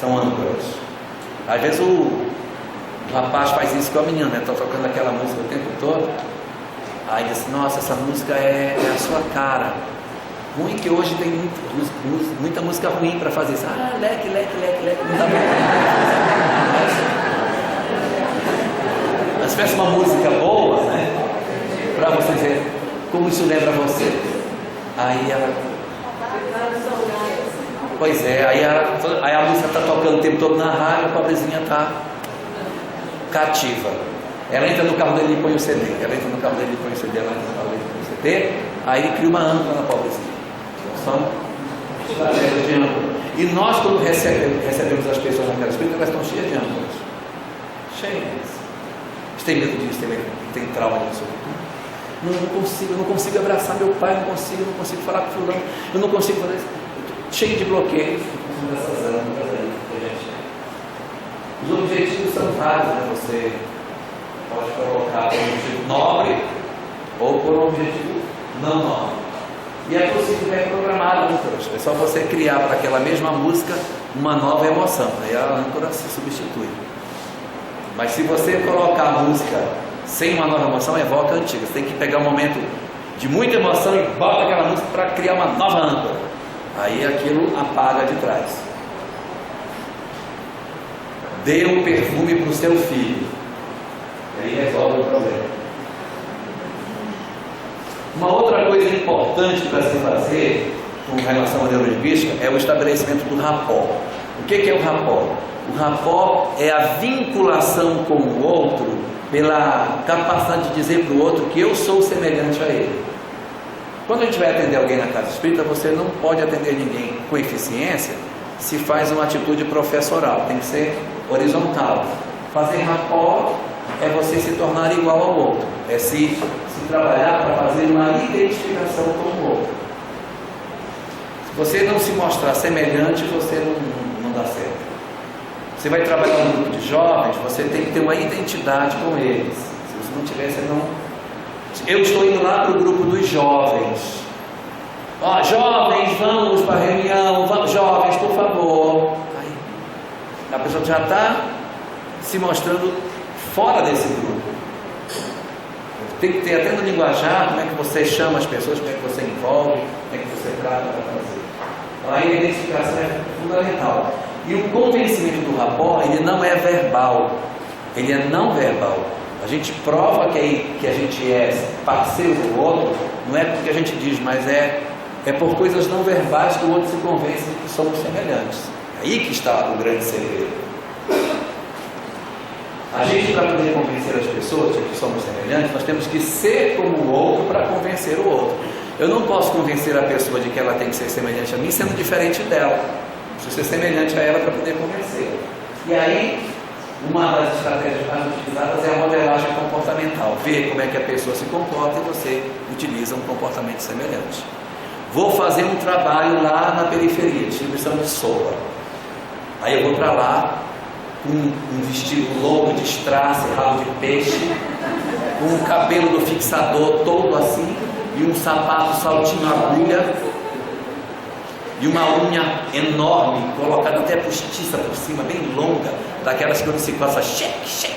São âncoras. Às vezes o rapaz faz isso com a menina, né? Está tocando aquela música o tempo todo. Aí diz assim, nossa, essa música é a sua cara. Ruim que hoje tem muita música ruim para fazer isso. Leque, não dá mas se tivesse uma música boa, né? Para você ver como isso lembra você. Aí ela... Pois é, aí a música está tocando o tempo todo na rádio, a pobrezinha está cativa. Ela entra no carro dele e põe o CD. Ela entra no carro dele e põe o CD. Ela entra no carro dele e põe o CD. Aí ele cria uma âncora na pobrezinha. São estratégias de âncora. E nós, quando recebemos as pessoas naquela espírita, elas estão cheias de âncoras. Cheias. Você tem medo disso, tem trauma disso. Eu não consigo abraçar meu pai, eu não consigo falar com fulano, eu não consigo fazer isso. Cheio de bloqueios dessas âncoras aí que a gente tem. Os objetivos são vários, né? Você pode colocar por um objetivo nobre ou por um objetivo não nobre. E é possível reprogramar âncoras. É só você criar para aquela mesma música uma nova emoção. Aí a âncora se substitui. Mas se você colocar a música sem uma nova emoção, evoca a antiga. Você tem que pegar um momento de muita emoção e bota aquela música para criar uma nova âncora. Aí aquilo apaga de trás. Dê um perfume para o seu filho. Aí resolve o problema. Uma outra coisa importante para se fazer com relação à neurolinguística é o estabelecimento do rapport. O que é o rapport? O rapport é a vinculação com o outro pela capacidade de dizer para o outro que eu sou semelhante a ele. Quando a gente vai atender alguém na casa espírita, você não pode atender ninguém com eficiência se faz uma atitude professoral, tem que ser horizontal. Fazer rapport é você se tornar igual ao outro, é se trabalhar para fazer uma identificação com o outro. Se você não se mostrar semelhante, você não dá certo. Você vai trabalhar num grupo de jovens, você tem que ter uma identidade com eles. Se você não tiver, você não... Eu estou indo lá para o grupo dos jovens. Ó, jovens, vamos para a reunião, jovens, por favor. Aí, a pessoa já está se mostrando fora desse grupo. Tem que ter até no linguajar, como é que você chama as pessoas, como é que você envolve, como é que você trata para fazer. Então, a identificação é fundamental. E o convencimento do rapport, ele não é verbal, ele é não verbal. A gente prova que a gente é parceiro do outro, não é porque a gente diz, mas é por coisas não verbais que o outro se convence de que somos semelhantes. É aí que está o grande segredo. A gente, para poder convencer as pessoas de que somos semelhantes, nós temos que ser como o outro para convencer o outro. Eu não posso convencer a pessoa de que ela tem que ser semelhante a mim sendo diferente dela. Preciso ser semelhante a ela para poder convencê-la. E aí, uma das estratégias mais utilizadas é a modelagem comportamental. Ver como é que a pessoa se comporta e você utiliza um comportamento semelhante. Vou fazer um trabalho lá na periferia, distribuição de sopa. Aí eu vou para lá com um vestido longo de strass, rabo de peixe, com o cabelo do fixador todo assim, e um sapato saltinho agulha, e uma unha enorme, colocada até postiça por cima, bem longa, daquelas que quando se passa, cheque.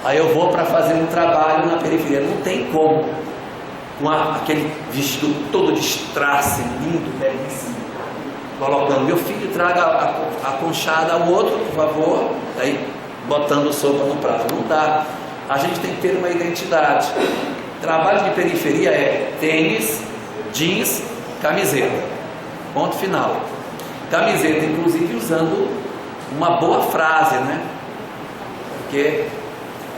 Aí eu vou para fazer um trabalho na periferia, não tem como, com aquele vestido todo de strass, lindo, belíssimo, colocando, meu filho, traga a conchada ao outro, por favor, aí botando sopa no prato, não dá. A gente tem que ter uma identidade. Trabalho de periferia é tênis, jeans, camiseta, ponto final. Camiseta, inclusive, usando uma boa frase, né? Porque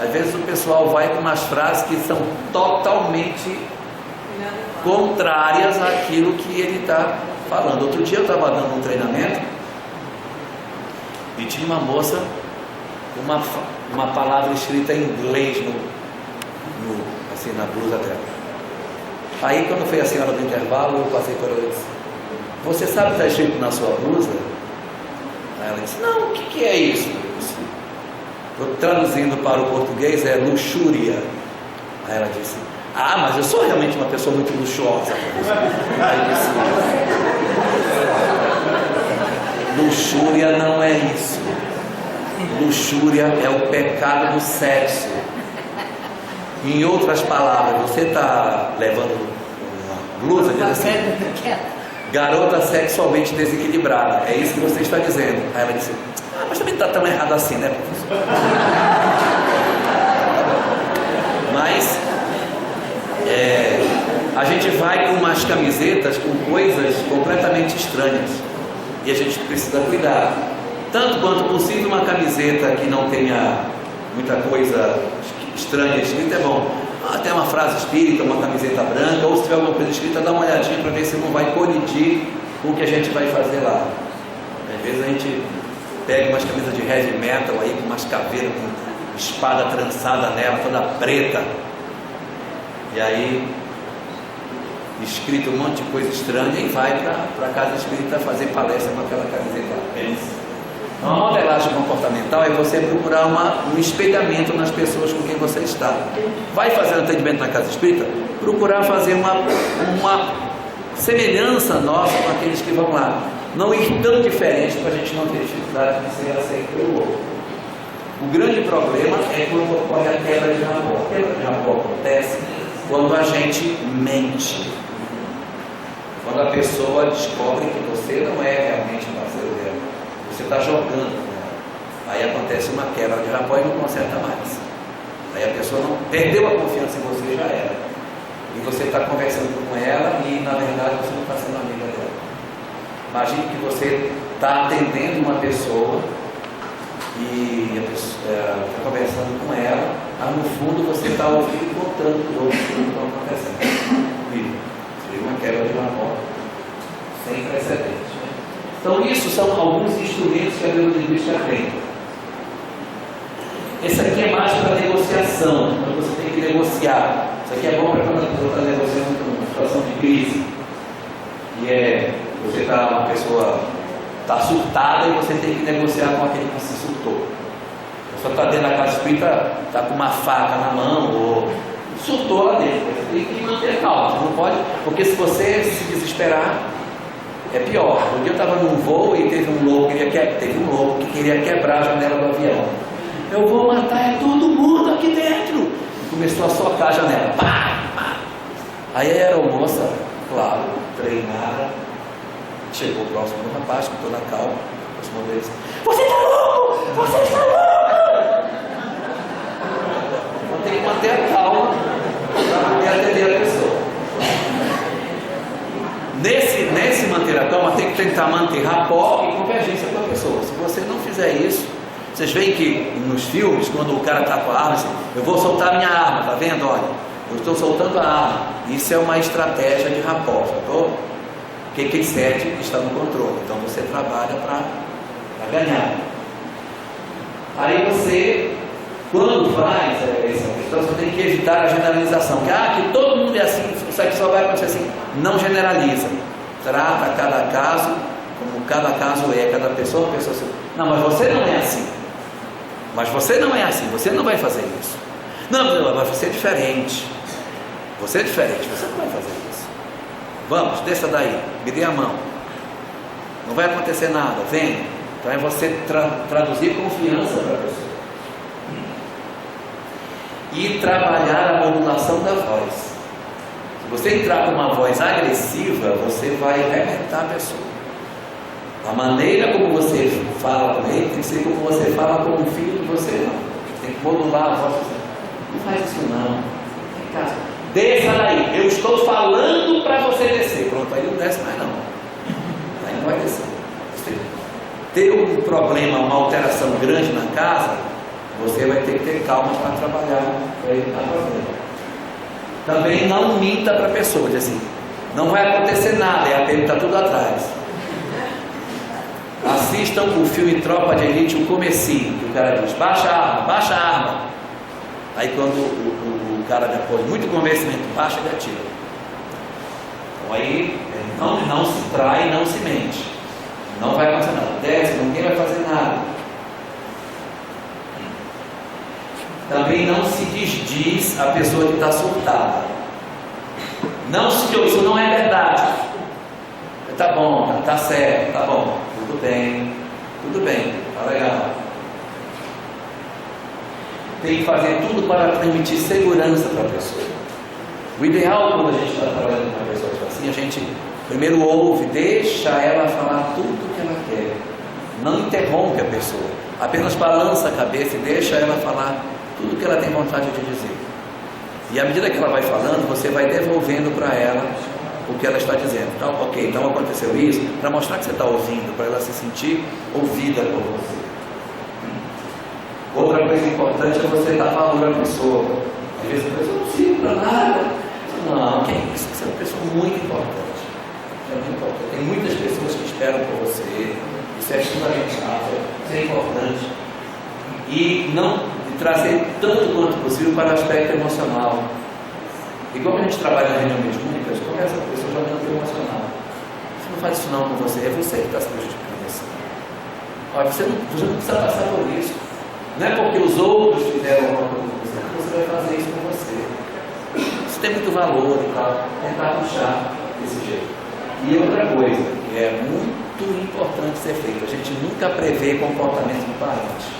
às vezes o pessoal vai com umas frases que são totalmente contrárias àquilo que ele está falando. Outro dia eu estava dando um treinamento e tinha uma moça com uma palavra escrita em inglês assim, na blusa dela. Aí quando foi assim a hora do intervalo, eu passei por ela e disse: você sabe o que está escrito na sua blusa? Aí ela disse: não, o que é isso? Traduzindo para o português é luxúria. Aí ela disse: ah, mas eu sou realmente uma pessoa muito luxuosa. Aí eu disse: luxúria não é isso. Luxúria é o pecado do sexo. Em outras palavras, você está levando uma blusa de assim, garota sexualmente desequilibrada. É isso que você está dizendo. Aí ela disse: ah, mas também não está tão errado assim, né, professor? Mas a gente vai com umas camisetas com coisas completamente estranhas e a gente precisa cuidar. Tanto quanto possível, uma camiseta que não tenha muita coisa estranha escrita é bom. Até uma frase espírita, uma camiseta branca, ou se tiver alguma coisa escrita, dá uma olhadinha para ver se não vai colidir com o que a gente vai fazer lá. Às vezes a gente pega umas camisas de heavy metal aí, com umas caveiras com espada trançada nela, toda preta, e aí escrito um monte de coisa estranha, e vai para a casa espírita fazer palestra com aquela camiseta. Então, a modelagem comportamental é você procurar um espelhamento nas pessoas com quem você está. Vai fazer um atendimento na casa espírita, procurar fazer uma semelhança nossa com aqueles que vão lá. Não ir tão diferente para a gente não ter dificuldade de ser aceito pelo outro. O grande problema é quando ocorre a quebra de rapport. A quebra de rapport acontece quando a gente mente. Quando a pessoa descobre que você não é realmente parceiro dela, você está jogando, né? Aí acontece uma quebra de rapport e não conserta mais. Aí a pessoa não perdeu a confiança em você, já era. E você está conversando com ela e na verdade você não está sendo amiga dela. Imagine que você está atendendo uma pessoa e está conversando com ela, mas no fundo você está ouvindo e contando os outros que não estão acontecendo. Seria uma quebra de uma porta sem precedentes. Então isso são alguns instrumentos que a neurolinguística tem. Esse aqui é mais para negociação, quando você tem que negociar. Isso aqui é bom para quando você está negociando uma situação de crise. E você está, uma pessoa está surtada e você tem que negociar com aquele que se surtou. A pessoa está dentro da casa espírita, está com uma faca na mão, ou surtou lá dentro. Você tem que manter calma, você não pode, porque se você se desesperar, é pior. Um dia eu estava num voo e teve um louco que queria quebrar a janela do avião. Eu vou matar todo mundo aqui dentro. E começou a socar a janela. Pá, pá. Aí a aeromoça, claro, treinada, chegou próximo do rapaz, com toda a calma, aproximou dele e disse: "Você está louco! Você está louco!" Então tem que manter a calma para poder atender a pessoa. Nesse manter a calma, tem que tentar manter rapport e convergência com a pessoa. Se você não fizer isso, vocês veem que nos filmes, quando o cara está com a arma, assim, eu vou soltar a minha arma, tá vendo? Olha, eu estou soltando a arma. Isso é uma estratégia de rapport, sacou? Porque quem cede está no controle. Então você trabalha para ganhar. Aí você, quando faz essa questão, você tem que evitar a generalização. Que todo mundo é assim, isso aqui só vai acontecer assim. Não generaliza. Trata cada caso como cada caso é, cada pessoa assim. Não, mas você não é assim. Mas você não é assim, você não vai fazer isso. Não, mas você é diferente. Você é diferente, você não vai fazer isso. Vamos, desça daí, me dê a mão. Não vai acontecer nada, vem. Então é você traduzir confiança para a pessoa. E trabalhar a modulação da voz. Se você entrar com uma voz agressiva, você vai arrebentar a pessoa. A maneira como você fala com ele tem que ser como você fala com um filho de você, não. Você tem que modular a voz. Não faz isso não. Desça daí. Eu estou falando para você descer. Pronto, aí não desce mais não. Aí não vai descer. Você ter um problema, uma alteração grande na casa, você vai ter que ter calma para trabalhar, para evitar problema. Também não minta para a pessoa, diz assim, não vai acontecer nada, é apenas está tudo atrás. Assistam o filme Tropa de Elite, o comecinho, que o cara diz, baixa a arma. Aí quando o cara depois, muito convencimento, baixa e atira. Então aí não se trai, não se mente. Não vai acontecer nada. Desce, ninguém vai fazer nada. Também não se desdiz a pessoa que está surtada. Não se diz, isso não é verdade. Tá bom, tá certo, tá bom. Tudo bem, tá legal. Tem que fazer tudo para transmitir segurança para a pessoa. O ideal quando a gente está trabalhando com uma pessoa assim, a gente primeiro ouve, deixa ela falar tudo o que ela quer. Não interrompe a pessoa. Apenas balança a cabeça e deixa ela falar tudo o que ela tem vontade de dizer. E à medida que ela vai falando, você vai devolvendo para ela o que ela está dizendo. Então, ok, então aconteceu isso, para mostrar que você está ouvindo, para ela se sentir ouvida por você. Outra coisa importante é você dar valor à pessoa. Às vezes a pessoa não sirve para nada. Não, que é isso? Você é uma pessoa muito importante. É muito importante. Tem muitas pessoas que esperam por você. Isso é fundamental, isso é importante. E trazer tanto quanto possível para o aspecto emocional. E como a gente trabalha na reunião mediúnica, a gente começa com a pessoa já muito emocional. Você não faz isso não com você, é você que está se prejudicando assim. Olha, você não precisa passar por isso. Não é porque os outros fizeram alguma coisa com você, que você vai fazer isso com você. Isso tem muito valor e tal. Tentar puxar desse jeito. E outra coisa, que é muito importante ser feito, a gente nunca prevê comportamento do parente.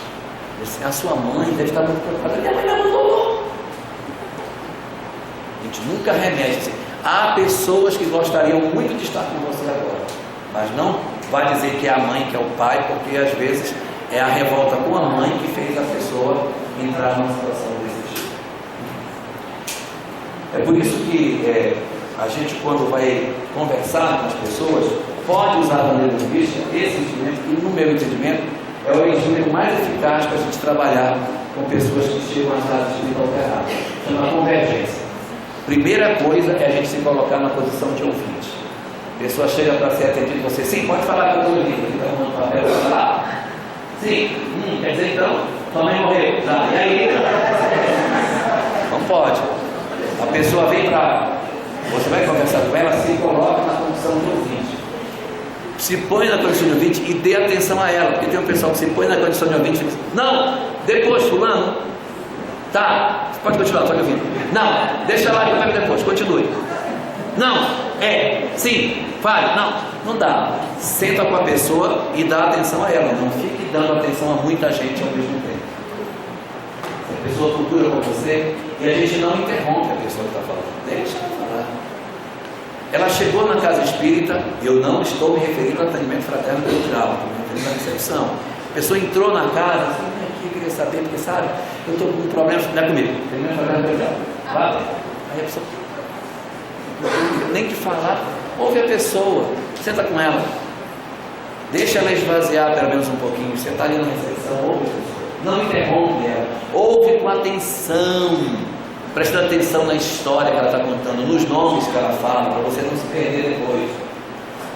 A sua mãe deve estar muito preocupada. Minha mãe me abandonou. A gente nunca remete assim. Há pessoas que gostariam muito de estar com você agora, mas não vai dizer que é a mãe, que é o pai, porque às vezes é a revolta com a mãe que fez a pessoa entrar numa situação desse tipo. É por isso que a gente, quando vai conversar com as pessoas, pode usar a maneira linguística, esse instrumento, que no meu entendimento é o instrumento mais eficaz para a gente trabalhar com pessoas que chegam a estado de espírito alterado. Chama convergência. Primeira coisa é a gente se colocar na posição de ouvinte. A pessoa chega para ser atendida, você, sim, pode falar que eu estou ouvindo, fica arrumando papel para falar. Sim, quer dizer então, tua mãe morreu. Tá, e aí? Não pode. A pessoa vem para. Você vai conversar com ela, se coloca na condição de ouvinte. Se põe na condição de ouvinte e dê atenção a ela, porque tem um pessoal que se põe na condição de ouvinte e diz, não, depois fulano, tá, pode continuar, pode ouvir. Não, deixa lá que eu pego depois, continue. Não, sim, fale, não dá. Senta com a pessoa e dá atenção a ela, não fique dando atenção a muita gente ao mesmo tempo. A pessoa procura com você e a gente não interrompe a pessoa que está falando, deixa ela falar. Ela chegou na casa espírita, eu não estou me referindo ao atendimento fraterno pelo diálogo, estou me referindo à recepção. A pessoa entrou na casa, assim, aqui, queria saber, porque sabe, eu estou com um problema, não é comigo, atendimento fraterno pelo diálogo. Aí a pessoa, nem que falar, ouve a pessoa, senta com ela, deixa ela esvaziar pelo menos um pouquinho, você está ali na recepção, ouve a pessoa, não interrompe ela, ouve com atenção, prestando atenção na história que ela está contando, nos nomes que ela fala, para você não se perder depois.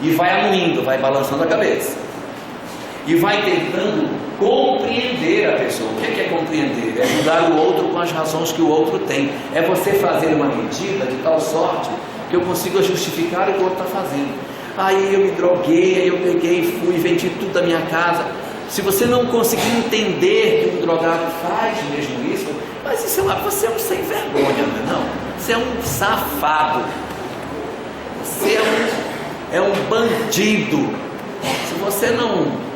E vai anuindo, vai balançando a cabeça. E vai tentando compreender a pessoa. O que é compreender? É ajudar o outro com as razões que o outro tem. É você fazer uma medida de tal sorte que eu consiga justificar o que o outro está fazendo. Aí eu me droguei, aí eu peguei, fui, vendi tudo da minha casa. Se você não conseguir entender que um drogado faz mesmo isso, mas isso você é um sem vergonha, não? Você é um safado. Você é um bandido. Se você não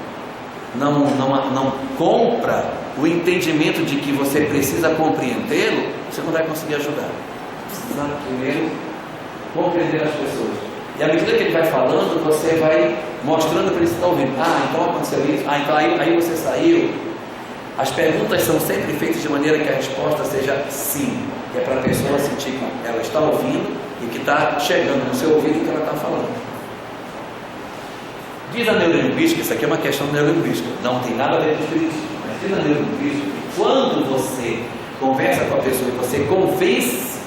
compra o entendimento de que você precisa compreendê-lo, você não vai conseguir ajudar. Precisa primeiro compreender as pessoas. E à medida que ele vai falando, você vai mostrando para ele que está ouvindo. Então aconteceu isso. Então aí você saiu. As perguntas são sempre feitas de maneira que a resposta seja sim. Que é para a pessoa sentir que ela está ouvindo e que está chegando no seu ouvido o que ela está falando. Diz a neurolinguística, isso aqui é uma questão neurolinguística, não tem nada a ver com espiritismo, mas diz a neurolinguística que quando você conversa com a pessoa e você convence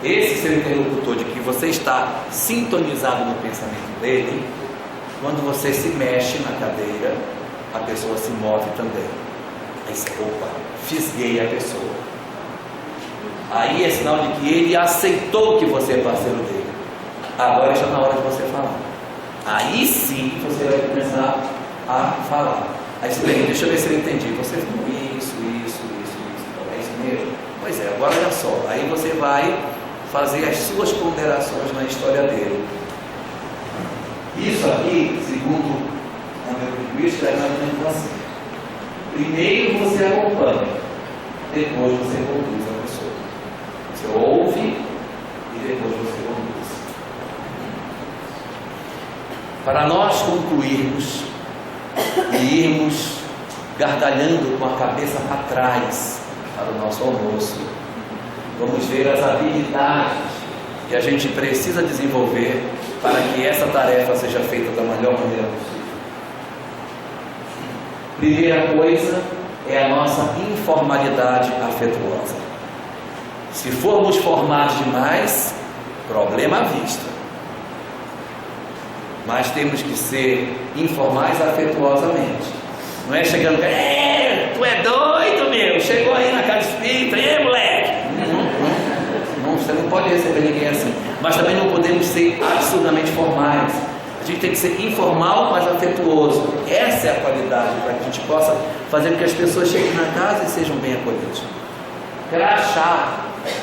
esse seu interlocutor de que você está sintonizado no pensamento dele, quando você se mexe na cadeira, a pessoa se move também. Aí você, fisguei a pessoa. Aí é sinal de que ele aceitou que você é parceiro dele. Agora está na hora de você falar. Aí sim você vai começar a falar. Aí você vem, deixa eu ver se eu entendi. Você falou isso. É isso mesmo? Pois é, agora olha só. Aí você vai fazer as suas ponderações na história dele. Isso aqui, segundo a neurolinguística, é mais ou menos assim. Primeiro você acompanha, depois você conduz a pessoa. Você ouve e depois você conduz. Para nós concluirmos e irmos gargalhando com a cabeça para trás para o nosso almoço, vamos ver as habilidades que a gente precisa desenvolver para que essa tarefa seja feita da melhor maneira possível. Primeira coisa é a nossa informalidade afetuosa. Se formos formais demais, problema à vista. Mas temos que ser informais afetuosamente. Não é chegando, tu é doido, meu, chegou aí na casa espírita, moleque. Não, você não pode receber ninguém assim. Mas também não podemos ser absurdamente formais. A gente tem que ser informal, mas afetuoso. Essa é a qualidade para que a gente possa fazer com que as pessoas cheguem na casa e sejam bem acolhidas. Crachá.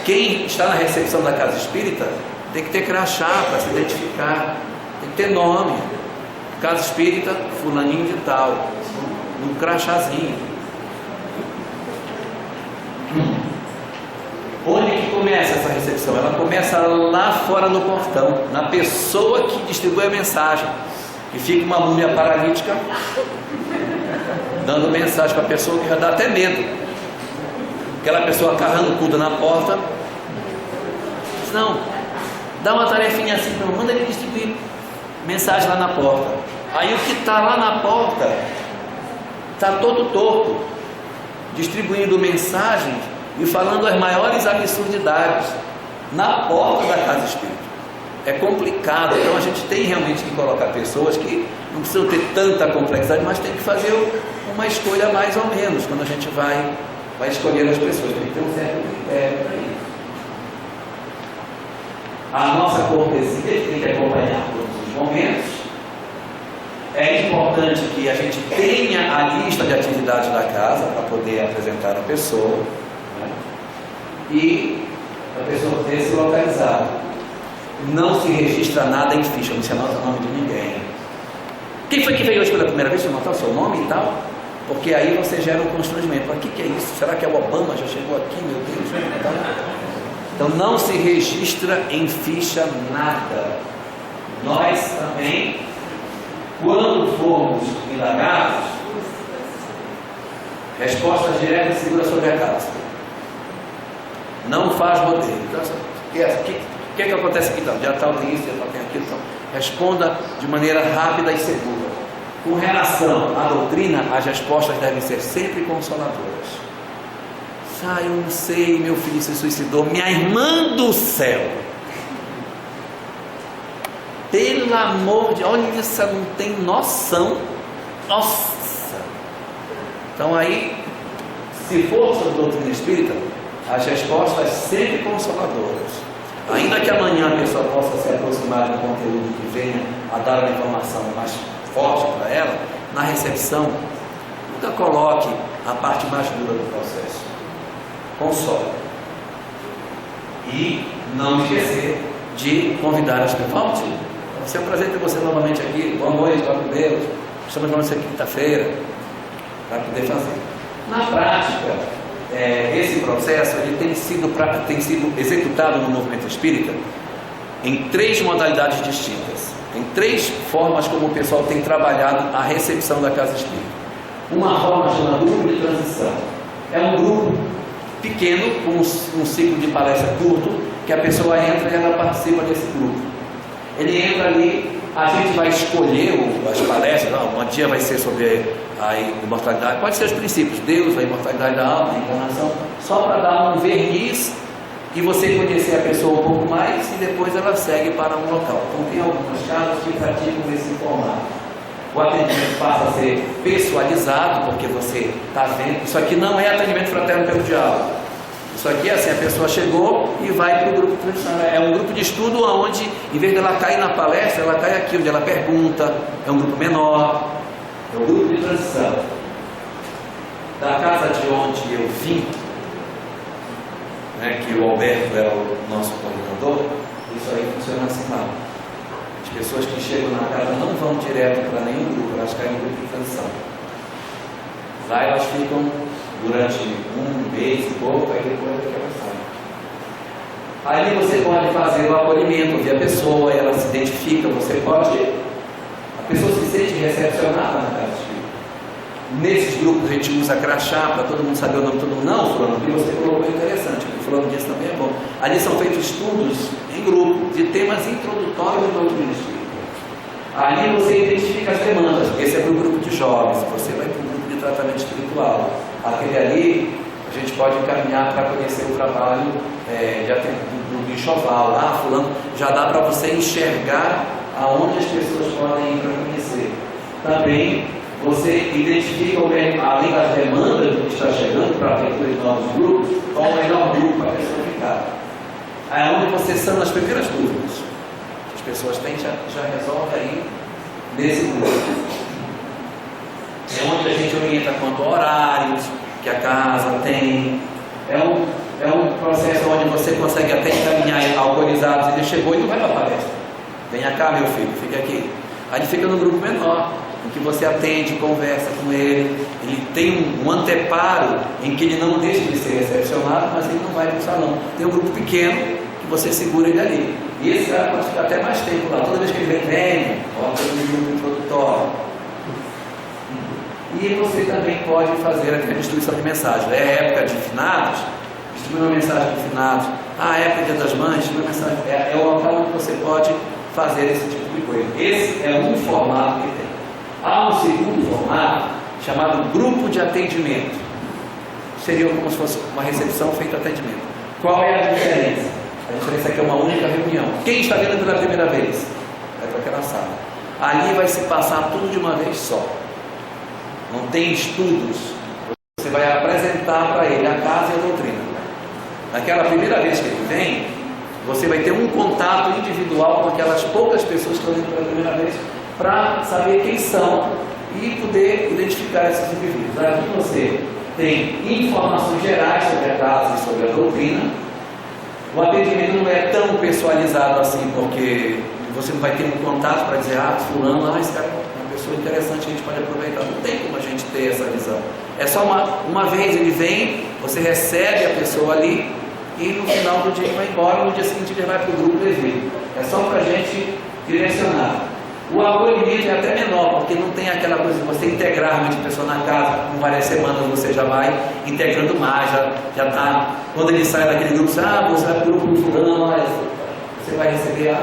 Quem está na recepção da casa espírita tem que ter crachá para se identificar. Tem que ter nome. Casa espírita, fulaninho de tal. Um crachazinho. Onde que começa essa recepção? Ela começa lá fora no portão, na pessoa que distribui a mensagem. E fica uma múmia paralítica dando mensagem para a pessoa que já dá até medo. Aquela pessoa carrancuda na porta, não. Dá uma tarefinha assim, não, manda ele distribuir mensagem lá na porta. Aí o que está lá na porta está todo torto, distribuindo mensagens e falando as maiores absurdidades na porta da casa espírita. É complicado, então a gente tem realmente que colocar pessoas que não precisam ter tanta complexidade, mas tem que fazer uma escolha mais ou menos, quando a gente vai escolher as pessoas, tem que ter um certo critério para isso. A nossa cortesia tem que acompanhar todos os momentos. É importante que a gente tenha a lista de atividades da casa para poder apresentar a pessoa, né? E a pessoa ter se localizado. Não se registra nada em ficha, não se anota o nome de ninguém. Quem foi que veio hoje pela primeira vez? Você anotar o seu nome e tal? Porque aí você gera um constrangimento. Mas o que é isso? Será que é o Obama? Já chegou aqui, meu Deus? Então não se registra em ficha nada. Nós também, quando formos indagados, respostas diretas e seguras sobre a casa. Não faz roteiro. Então, o que acontece aqui? Então, dia tal tem isso, dia tal tem aquilo. Então, responda de maneira rápida e segura. Com relação à doutrina, as respostas devem ser sempre consoladoras. Eu não sei, meu filho se suicidou. Minha irmã do céu, pelo amor de... Olha, isso não tem noção. Nossa. Então aí, se for sobre doutrina espírita, as respostas sempre consoladoras. Ainda que amanhã a pessoa possa se aproximar de um conteúdo que venha a dar uma informação mais forte para ela, na recepção, nunca coloque a parte mais dura do processo. Console. E não esquecer de convidar as pessoas. Vai ser um prazer ter você novamente aqui. Boa noite, glória a Deus. Estamos vendo você quinta-feira para poder fazer. Na prática, esse processo ele tem sido executado no movimento espírita em 3 modalidades distintas. Tem 3 formas como o pessoal tem trabalhado a recepção da casa espírita. Uma forma chama grupo de transição. É um grupo pequeno, com um ciclo de palestra curto, que a pessoa entra e ela participa desse grupo. Ele entra ali, a gente vai escolher as palestras. Um dia vai ser sobre a imortalidade, pode ser os princípios, Deus, a imortalidade da alma, a encarnação, só para dar um verniz e você conhecer a pessoa um pouco mais e depois ela segue para um local. Então tem algumas casas que praticam esse formato. O atendimento passa a ser pessoalizado, porque você está vendo. Isso aqui não é atendimento fraterno pelo diálogo. Isso aqui é assim, a pessoa chegou e vai para o grupo tradicional. É um grupo de estudo onde, em vez de ela cair na palestra, ela cai aqui, onde ela pergunta. É um grupo menor. É o grupo de transição. Da casa de onde eu vim, né, que o Alberto era o nosso coordenador, isso aí funciona assim lá. As pessoas que chegam na casa não vão direto para nenhum grupo, elas caem no grupo de transição. Lá elas ficam durante um mês e pouco, aí depois elas saem. Aí você pode fazer o acolhimento, ouvir a pessoa, ela se identifica, você pode... A pessoa se sente recepcionada na casa espírita. Nesses grupos a gente usa crachá para todo mundo saber o nome de todo mundo. Não, fulano, o que você colocou é interessante, o que fulano disse também é bom. Ali são feitos estudos em grupo de temas introdutórios do doutrina espírita. Ali você identifica as demandas. Esse é para o grupo de jovens, você vai para o grupo de tratamento espiritual. Aquele ali a gente pode encaminhar para conhecer o trabalho do enxoval. Fulano, já dá para você enxergar aonde as pessoas podem ir para conhecer. Também você identifica, além das demandas do que está chegando para a abertura de novos grupos, qual é o melhor grupo para a pessoa ficar. Aí é onde você são as primeiras dúvidas. As pessoas têm, já resolve aí nesse grupo. É onde a gente orienta quanto a horários que a casa tem. É um processo onde você consegue até encaminhar alcoolizados. Ele chegou e não vai para a palestra. Venha cá, meu filho, fica aqui. Aí ele fica no grupo menor, em que você atende, conversa com ele. Ele tem um anteparo em que ele não deixa de ser recepcionado, mas ele não vai para o salão. Tem um grupo pequeno que você segura ele ali. E esse cara pode ficar até mais tempo lá. Toda vez que ele vem, coloca ele no grupo introdutório. E você também pode fazer a distribuição de mensagens. É época de finados, distribuir uma mensagem de finados. época Dia das Mães, é o local onde você pode fazer esse tipo de coisa. Esse é um formato que tem. Há um segundo formato chamado grupo de atendimento. Seria como se fosse uma recepção feita atendimento. Qual é a diferença? A diferença é que é uma única reunião. Quem está vindo pela primeira vez? Vai para aquela sala. Ali vai se passar tudo de uma vez só. Não tem estudos. Você vai apresentar para ele a casa e a doutrina. Naquela primeira vez que ele vem, você vai ter um contato individual com aquelas poucas pessoas que estão vindo pela primeira vez, para saber quem são e poder identificar esses indivíduos. Aqui você tem informações gerais sobre a casa e sobre a doutrina. O atendimento não é tão personalizado assim, porque você não vai ter um contato para dizer, fulano, esse cara é uma pessoa interessante, a gente pode aproveitar. Não tem como a gente ter essa visão. É só uma vez ele vem, você recebe a pessoa ali e no final do dia ele vai embora, no dia seguinte ele vai para o grupo devido. É só para a gente direcionar. O acolhimento é até menor, porque não tem aquela coisa de você integrar uma pessoa na casa, com várias semanas você já vai integrando mais, já está, quando ele sai daquele grupo, você vai para o grupo do fulano, você vai receber,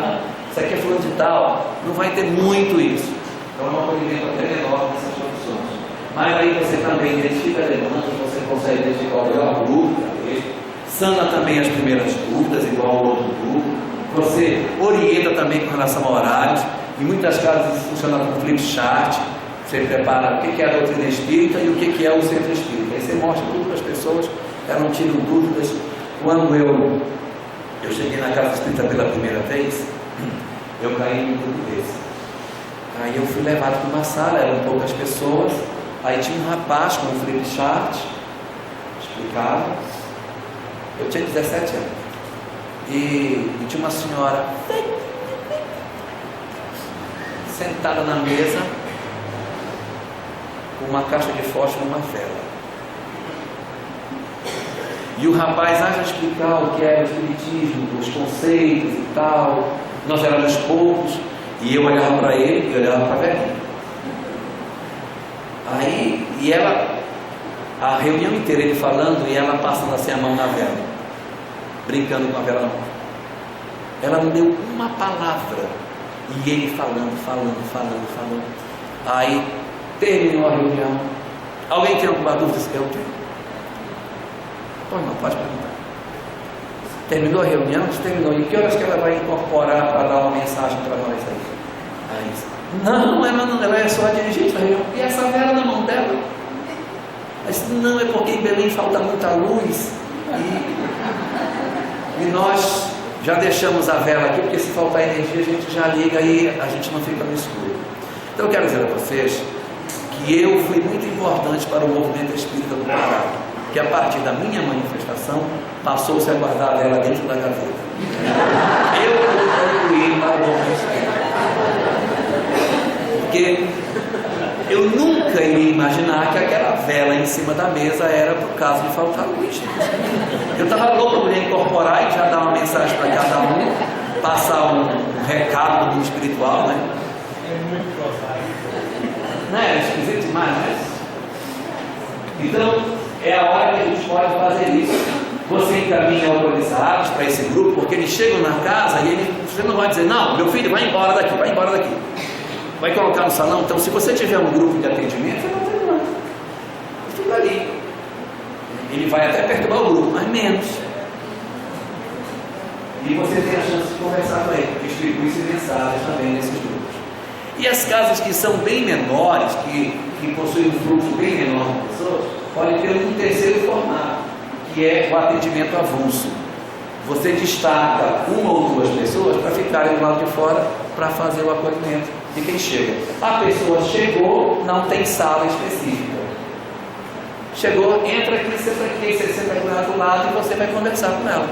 isso aqui é fulano de tal, não vai ter muito isso. Então é um acolhimento até menor nessas profissões. Mas aí você também identifica a demanda, você consegue identificar o melhor grupo, sana também as primeiras dúvidas, igual ao outro grupo, você orienta também com relação a horários. Em muitas casas isso funciona com flip chart. Você prepara o que é a doutrina espírita e o que é o centro espírita. Aí você mostra tudo para as pessoas, elas não tiram dúvidas. Quando eu cheguei na casa espírita pela primeira vez, eu caí em um grupo desse. Aí eu fui levado para uma sala, eram poucas pessoas. Aí tinha um rapaz com um flip chart, explicava. Eu tinha 17 anos. E tinha uma senhora sentada na mesa com uma caixa de fósforo e uma vela. E o rapaz já explicar o que era o espiritismo, os conceitos e tal. Nós éramos poucos e eu olhava para ele e olhava para a velhinha. Aí, e ela, a reunião inteira ele falando e ela passando assim a mão na vela, brincando com a vela na mão. Ela não deu uma palavra. E ele falando. Aí terminou a reunião. Alguém tem alguma dúvida? Eu tenho. Não, pode perguntar. Terminou a reunião? Terminou. E que horas que ela vai incorporar para dar uma mensagem para nós aí? Aí não, ela é só a dirigente da reunião. E essa vela na mão dela? Mas não, é porque em Belém falta muita luz. E nós já deixamos a vela aqui, porque se faltar energia a gente já liga e a gente não fica no escuro. Então eu quero dizer a vocês que eu fui muito importante para o movimento espírita do Pará, que a partir da minha manifestação passou-se a guardar a vela dentro da gaveta. Eu contribuí para o movimento espírita, porque eu nunca iria imaginar que aquela vela em cima da mesa era por causa de faltar luz. Eu estava louco por incorporar e já dar uma mensagem para cada um, passar um recado do mundo espiritual, né? É muito prosaico. Não é esquisito demais, né? Então, é a hora que a gente pode fazer isso. Você encaminha autorizados para esse grupo, porque eles chegam na casa e você não vai dizer, não, meu filho, vai embora daqui. Vai colocar no salão. Então, se você tiver um grupo de atendimento, você não tem nada. Fica ali. Ele vai até perturbar o grupo, mas menos. E você tem a chance de conversar com ele, distribuir-se mensagens também nesses grupos. E as casas que são bem menores, que possuem um fluxo bem menor de pessoas, podem ter um terceiro formato, que é o atendimento avulso. Você destaca uma ou duas pessoas para ficarem do lado de fora para fazer o acolhimento de quem chega. A pessoa chegou, não tem sala específica. Chegou, entra aqui, você senta com ela do lado e você vai conversar com ela.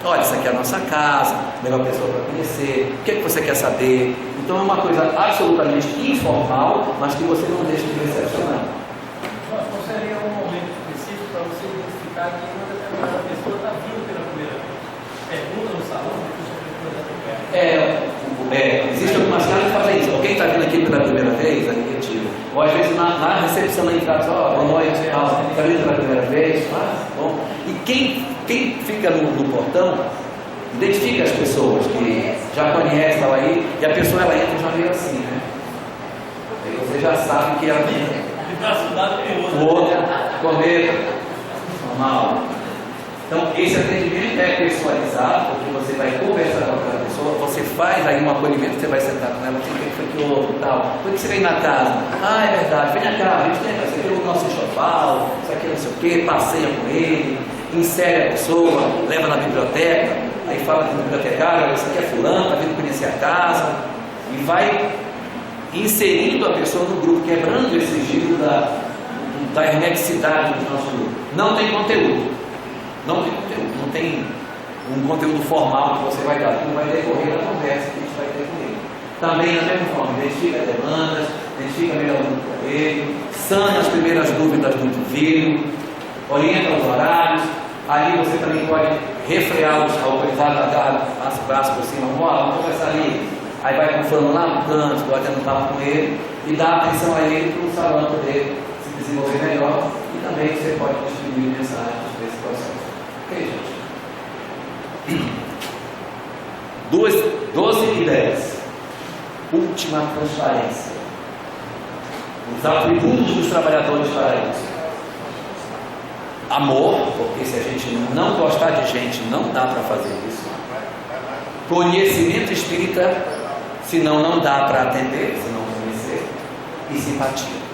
Olha, isso aqui é a nossa casa, leva a pessoa para conhecer, o que você quer saber. Então é uma coisa absolutamente informal, mas que você não deixa de recepcionar. Qual seria um momento específico para você identificar que uma determinada pessoa está vindo pela primeira vez? Pergunta no salão, existem algumas casas que fazem isso. Alguém está vindo aqui pela primeira vez, aí retira. Ou às vezes na recepção recepção lá em casa, ó, boa noite, está vindo pela primeira vez? Bom. E quem fica no portão, identifica as pessoas que já conhecem, estão aí, e a pessoa ela entra já meio assim, né? Aí você já sabe que ela tem o outro, cometa, normal. Então, esse atendimento é personalizado, porque você vai conversar com aquela pessoa, você faz aí um acolhimento, você vai sentar com ela, o que foi que houve e tal. Por que você vem na casa? Ah, é verdade, vem cá, a gente tem isso aqui é o nosso enxoval, isso aqui não sei o quê, passeia com ele, insere a pessoa, leva na biblioteca, aí fala com o bibliotecário, isso aqui é fulano, está vindo conhecer a casa, e vai inserindo a pessoa no grupo, quebrando esse giro da hermeticidade do nosso grupo. Não tem conteúdo. Não tem um conteúdo formal que você vai dar, que não vai decorrer da conversa que a gente vai ter com ele. Também, da mesma forma, identifica as demandas, identifica melhor o grupo para ele, sana as primeiras dúvidas do indivíduo, orienta os horários, ali você também pode refrear os autorizados, dar as braços por cima, vamos conversar ali, aí vai conformando lá no canto, batendo um papo com ele, e dá atenção a ele para o salão poder se desenvolver melhor, e também você pode distribuir mensagens desse processo. Ok, gente? 12 ideias. Última transparência. Os atributos dos trabalhadores para isso. Amor, porque se a gente não gostar de gente, não dá para fazer isso. Conhecimento espírita, senão não dá para atender, se não conhecer. E simpatia.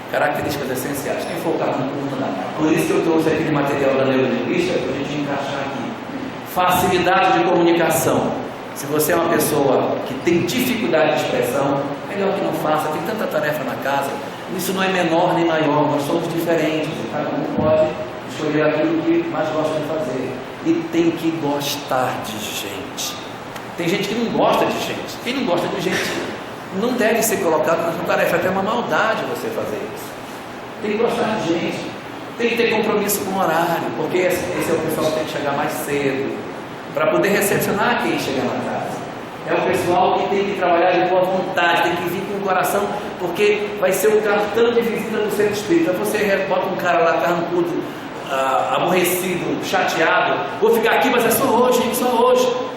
Características essenciais. Quem for o carro não dá. Por isso que eu trouxe aquele material da neurolinguística para a gente encaixar aqui. Facilidade de comunicação. Se você é uma pessoa que tem dificuldade de expressão, melhor que não faça. Tem tanta tarefa na casa. Isso não é menor nem maior. Nós somos diferentes. Cada um pode escolher aquilo que mais gosta de fazer. E tem que gostar de gente. Tem gente que não gosta de gente. Quem não gosta de gente não deve ser colocado na sua tarefa, é até uma maldade você fazer isso. Tem que gostar de gente, tem que ter compromisso com o horário, porque esse é o pessoal que tem que chegar mais cedo, para poder recepcionar quem chega na casa. É o pessoal que tem que trabalhar de boa vontade, tem que vir com o coração, porque vai ser o cartão de visita do centro espírita. Você bota um cara lá, carrancudo, aborrecido, chateado, vou ficar aqui, mas é só hoje, só hoje.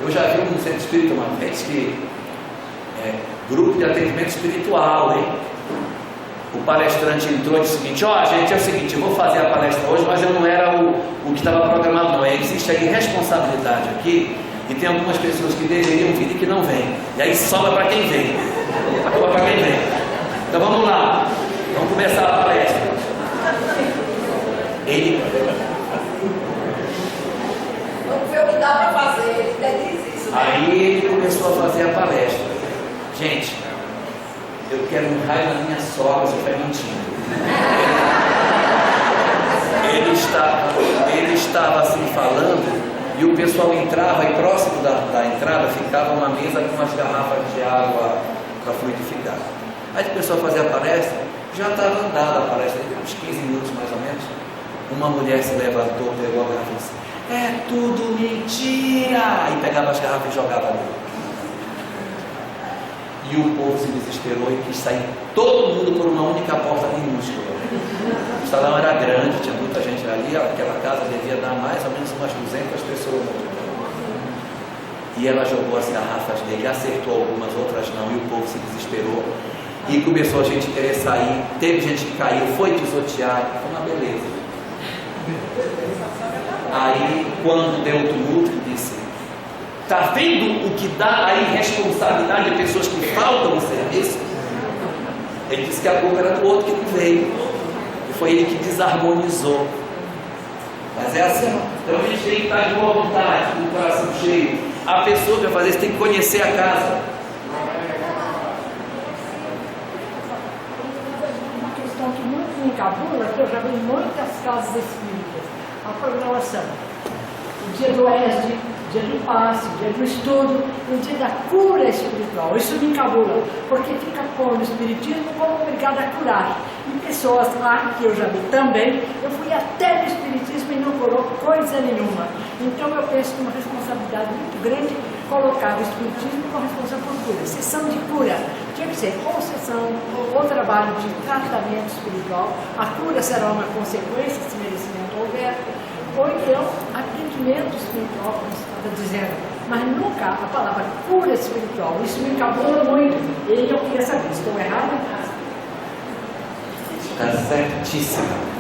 Eu já vi um centro espírita uma vez que grupo de atendimento espiritual, hein? O palestrante entrou e disse o seguinte: ó, gente, é o seguinte, eu vou fazer a palestra hoje, mas eu não era o que estava programado, não. Existe aí responsabilidade aqui, e tem algumas pessoas que deveriam vir e que não vêm. E aí sobra para quem vem. Sobra para quem vem. Então vamos lá, vamos começar a palestra. Ele Vamos ver o que dá para fazer, ele diz isso. Aí ele começou a fazer a palestra. Gente, eu quero um raio na minha sogra, você está mentindo. Ele estava assim falando, e o pessoal entrava, e próximo da entrada ficava uma mesa com umas garrafas de água para fluidificar. Aí o pessoal fazia a palestra, já estava andada a palestra, uns 15 minutos mais ou menos. Uma mulher se levantou, pegou a garrafa e disse: é tudo mentira! E pegava as garrafas e jogava ali. E o povo se desesperou e quis sair todo mundo por uma única porta minúscula. O salão era grande, tinha muita gente ali, aquela casa devia dar mais ou menos umas 200 pessoas. E ela jogou as garrafas dele, acertou algumas, outras não, e o povo se desesperou. E começou a gente querer sair, teve gente que caiu, foi pisoteado, foi uma beleza. Aí, quando deu o tumulto, disse: está vendo o que dá a irresponsabilidade de pessoas que faltam no serviço? Ele disse que a culpa era do outro que não veio, e foi ele que desarmonizou. Mas é assim, então a gente tem que estar de boa vontade, com o coração cheio. A pessoa que vai fazer isso tem que conhecer a casa. Uma questão que muito me encabula, que eu já vi em muitas casas espíritas: a programação. O dia do ESD, o dia do passe, o dia do estudo, o dia da cura espiritual. Isso me encabula, porque fica pondo o espiritismo como obrigado a curar. E pessoas lá, que eu já vi também, eu fui até no espiritismo e não curou coisa nenhuma. Então eu penso que uma responsabilidade muito grande colocava o espiritismo com responsável por cura. Sessão de cura tinha que ser ou sessão ou trabalho de tratamento espiritual. A cura será uma consequência se merecimento houver, ou então atendimento espiritual, como você estava dizendo, mas nunca a palavra cura espiritual. Isso me encabula muito. E eu queria saber, estou errado? Está certíssima.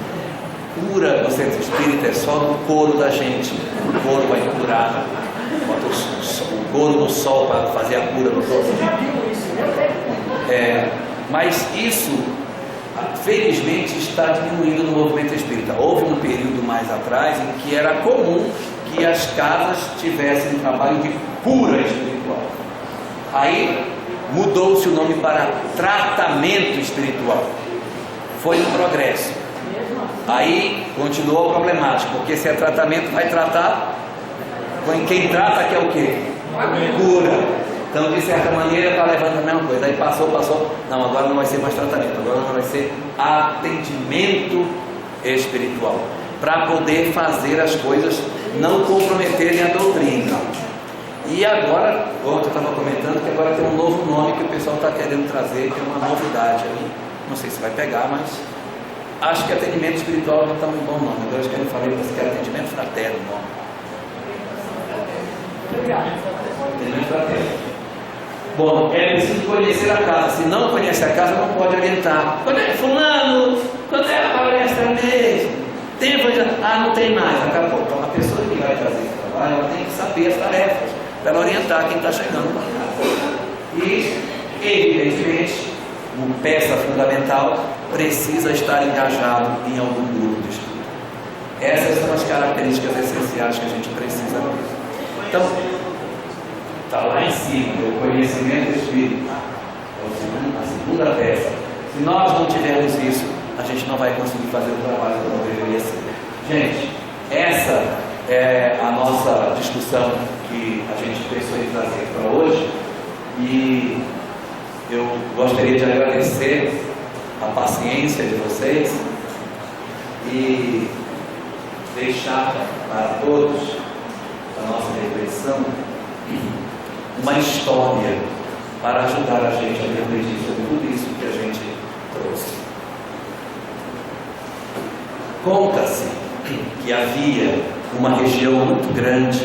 Cura do centro espírita é só no couro da gente. O couro vai curar. Bota o couro no sol para fazer a cura do corpo. Você já viu isso, né? Mas isso, felizmente, está diminuindo no movimento espírita. Houve um período mais atrás em que era comum que as casas tivessem um trabalho de cura espiritual. Aí mudou-se o nome para tratamento espiritual. Foi um progresso. Aí continuou problemático, porque se é tratamento, vai tratar. Quem trata que é o quê? Cura. Então, de certa maneira, está levando a mesma coisa. Aí passou. Não, agora não vai ser mais tratamento, agora não vai ser atendimento espiritual. Para poder fazer as coisas não comprometerem a doutrina. E agora, ontem eu estava comentando que agora tem um novo nome que o pessoal está querendo trazer, que é uma novidade aí. Não sei se vai pegar, mas acho que atendimento espiritual não está um bom nome. Agora acho que eu falei para você que é atendimento fraterno o nome. Atendimento fraterno. Bom, é preciso conhecer a casa. Se não conhece a casa, não pode orientar. Quando é fulano? Quando é a palestra mesmo? Tem evangelho? Não tem mais, acabou. Então a pessoa que vai fazer esse trabalho, ela tem que saber as tarefas para ela orientar quem está chegando para casa. E, evidentemente, uma peça fundamental precisa estar engajado em algum grupo de estudo. Essas são as características essenciais que a gente precisa ter. Então, está lá em cima, o conhecimento espírita, a segunda peça. Se nós não tivermos isso, a gente não vai conseguir fazer o trabalho como deveria ser. Gente, essa é a nossa discussão que a gente pensou em trazer para hoje. E eu gostaria de agradecer a paciência de vocês e deixar para todos a nossa reflexão uma história para ajudar a gente a refletir sobre tudo isso que a gente trouxe. Conta-se que havia uma região muito grande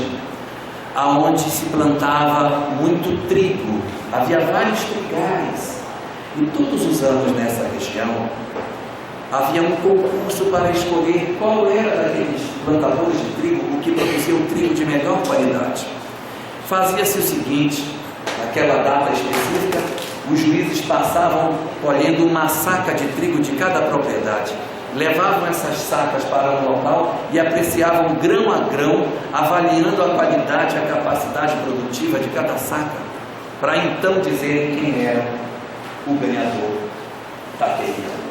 aonde se plantava muito trigo, havia vários trigais, e todos os anos nessa região havia um concurso para escolher qual era daqueles plantadores de trigo o que produzia o trigo de melhor qualidade. Fazia-se o seguinte: naquela data específica, os juízes passavam colhendo uma saca de trigo de cada propriedade, levavam essas sacas para um local e apreciavam grão a grão, avaliando a qualidade e a capacidade produtiva de cada saca, para então dizerem quem era o ganhador daquele ano.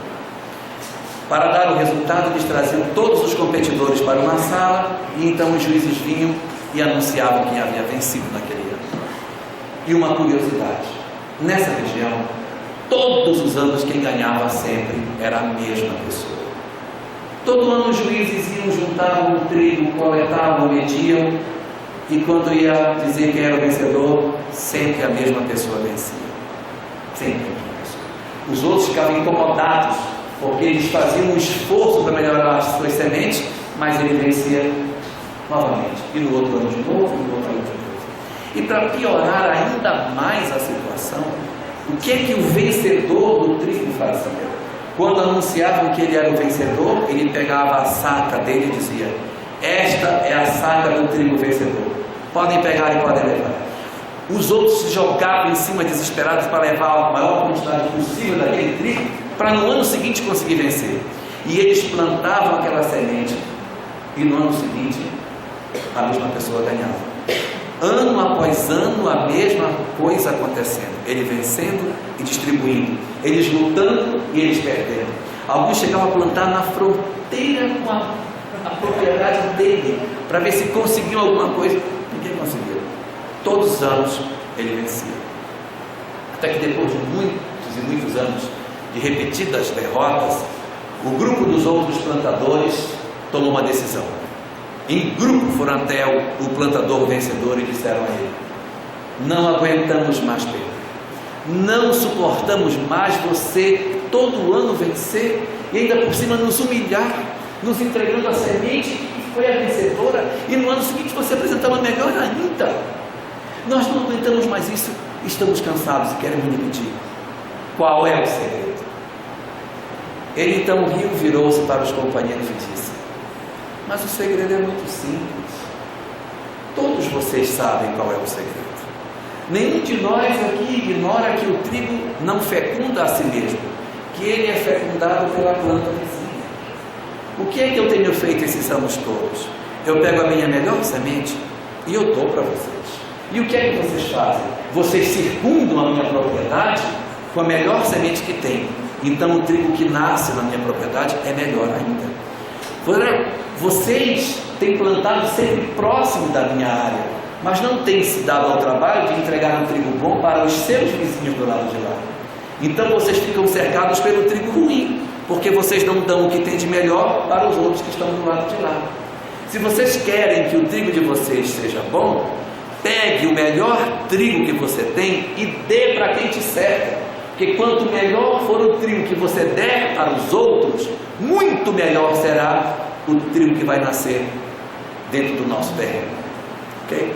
Para dar o resultado, eles traziam todos os competidores para uma sala e então os juízes vinham e anunciavam quem havia vencido naquele ano. E uma curiosidade: nessa região, todos os anos quem ganhava sempre era a mesma pessoa. Todo ano os juízes iam, juntavam o trigo, coletavam, mediam, e quando ia dizer quem era o vencedor, sempre a mesma pessoa vencia. Sempre a mesma pessoa. Os outros ficavam incomodados, porque eles faziam um esforço para melhorar as suas sementes, mas ele vencia novamente. E no outro ano de novo, e no outro ano de novo. E para piorar ainda mais a situação, o que é que o vencedor do trigo fazia? Quando anunciavam que ele era o vencedor, ele pegava a saca dele e dizia: esta é a saca do trigo vencedor, podem pegar e podem levar. Os outros se jogavam em cima desesperados para levar a maior quantidade possível daquele trigo, para no ano seguinte conseguir vencer. E eles plantavam aquela semente, e no ano seguinte a mesma pessoa ganhava. Ano após ano, a mesma coisa acontecendo, ele vencendo e distribuindo, eles lutando e eles perdendo. Alguns chegavam a plantar na fronteira com a propriedade dele, para ver se conseguiam alguma coisa. Ninguém conseguiu. Todos os anos ele vencia, até que depois de muitos e muitos anos de repetidas derrotas, o grupo dos outros plantadores tomou uma decisão. Em grupo foram até o plantador vencedor e disseram a ele: Não aguentamos mais perder. Não suportamos mais você todo ano vencer e ainda por cima nos humilhar, nos entregando a semente que foi a vencedora, e no ano seguinte você apresentar uma melhor ainda. Nós não aguentamos mais isso, estamos cansados e queremos repetir. Qual é o segredo? Ele então riu, virou-se para os companheiros e disse: mas o segredo é muito simples. Todos vocês sabem qual é o segredo. Nenhum de nós aqui ignora que o trigo não fecunda a si mesmo, que ele é fecundado pela planta vizinha. O que é que eu tenho feito esses anos todos? Eu pego a minha melhor semente e eu dou para vocês. E o que é que vocês fazem? Vocês circundam a minha propriedade com a melhor semente que tem. Então o trigo que nasce na minha propriedade é melhor ainda. Vocês têm plantado sempre próximo da minha área, mas não têm se dado ao trabalho de entregar um trigo bom para os seus vizinhos do lado de lá. Então vocês ficam cercados pelo trigo ruim, porque vocês não dão o que tem de melhor para os outros que estão do lado de lá. Se vocês querem que o trigo de vocês seja bom, pegue o melhor trigo que você tem e dê para quem te cerca, porque quanto melhor for o trigo que você der para os outros, muito melhor será o trigo que vai nascer dentro do nosso terreno. Ok?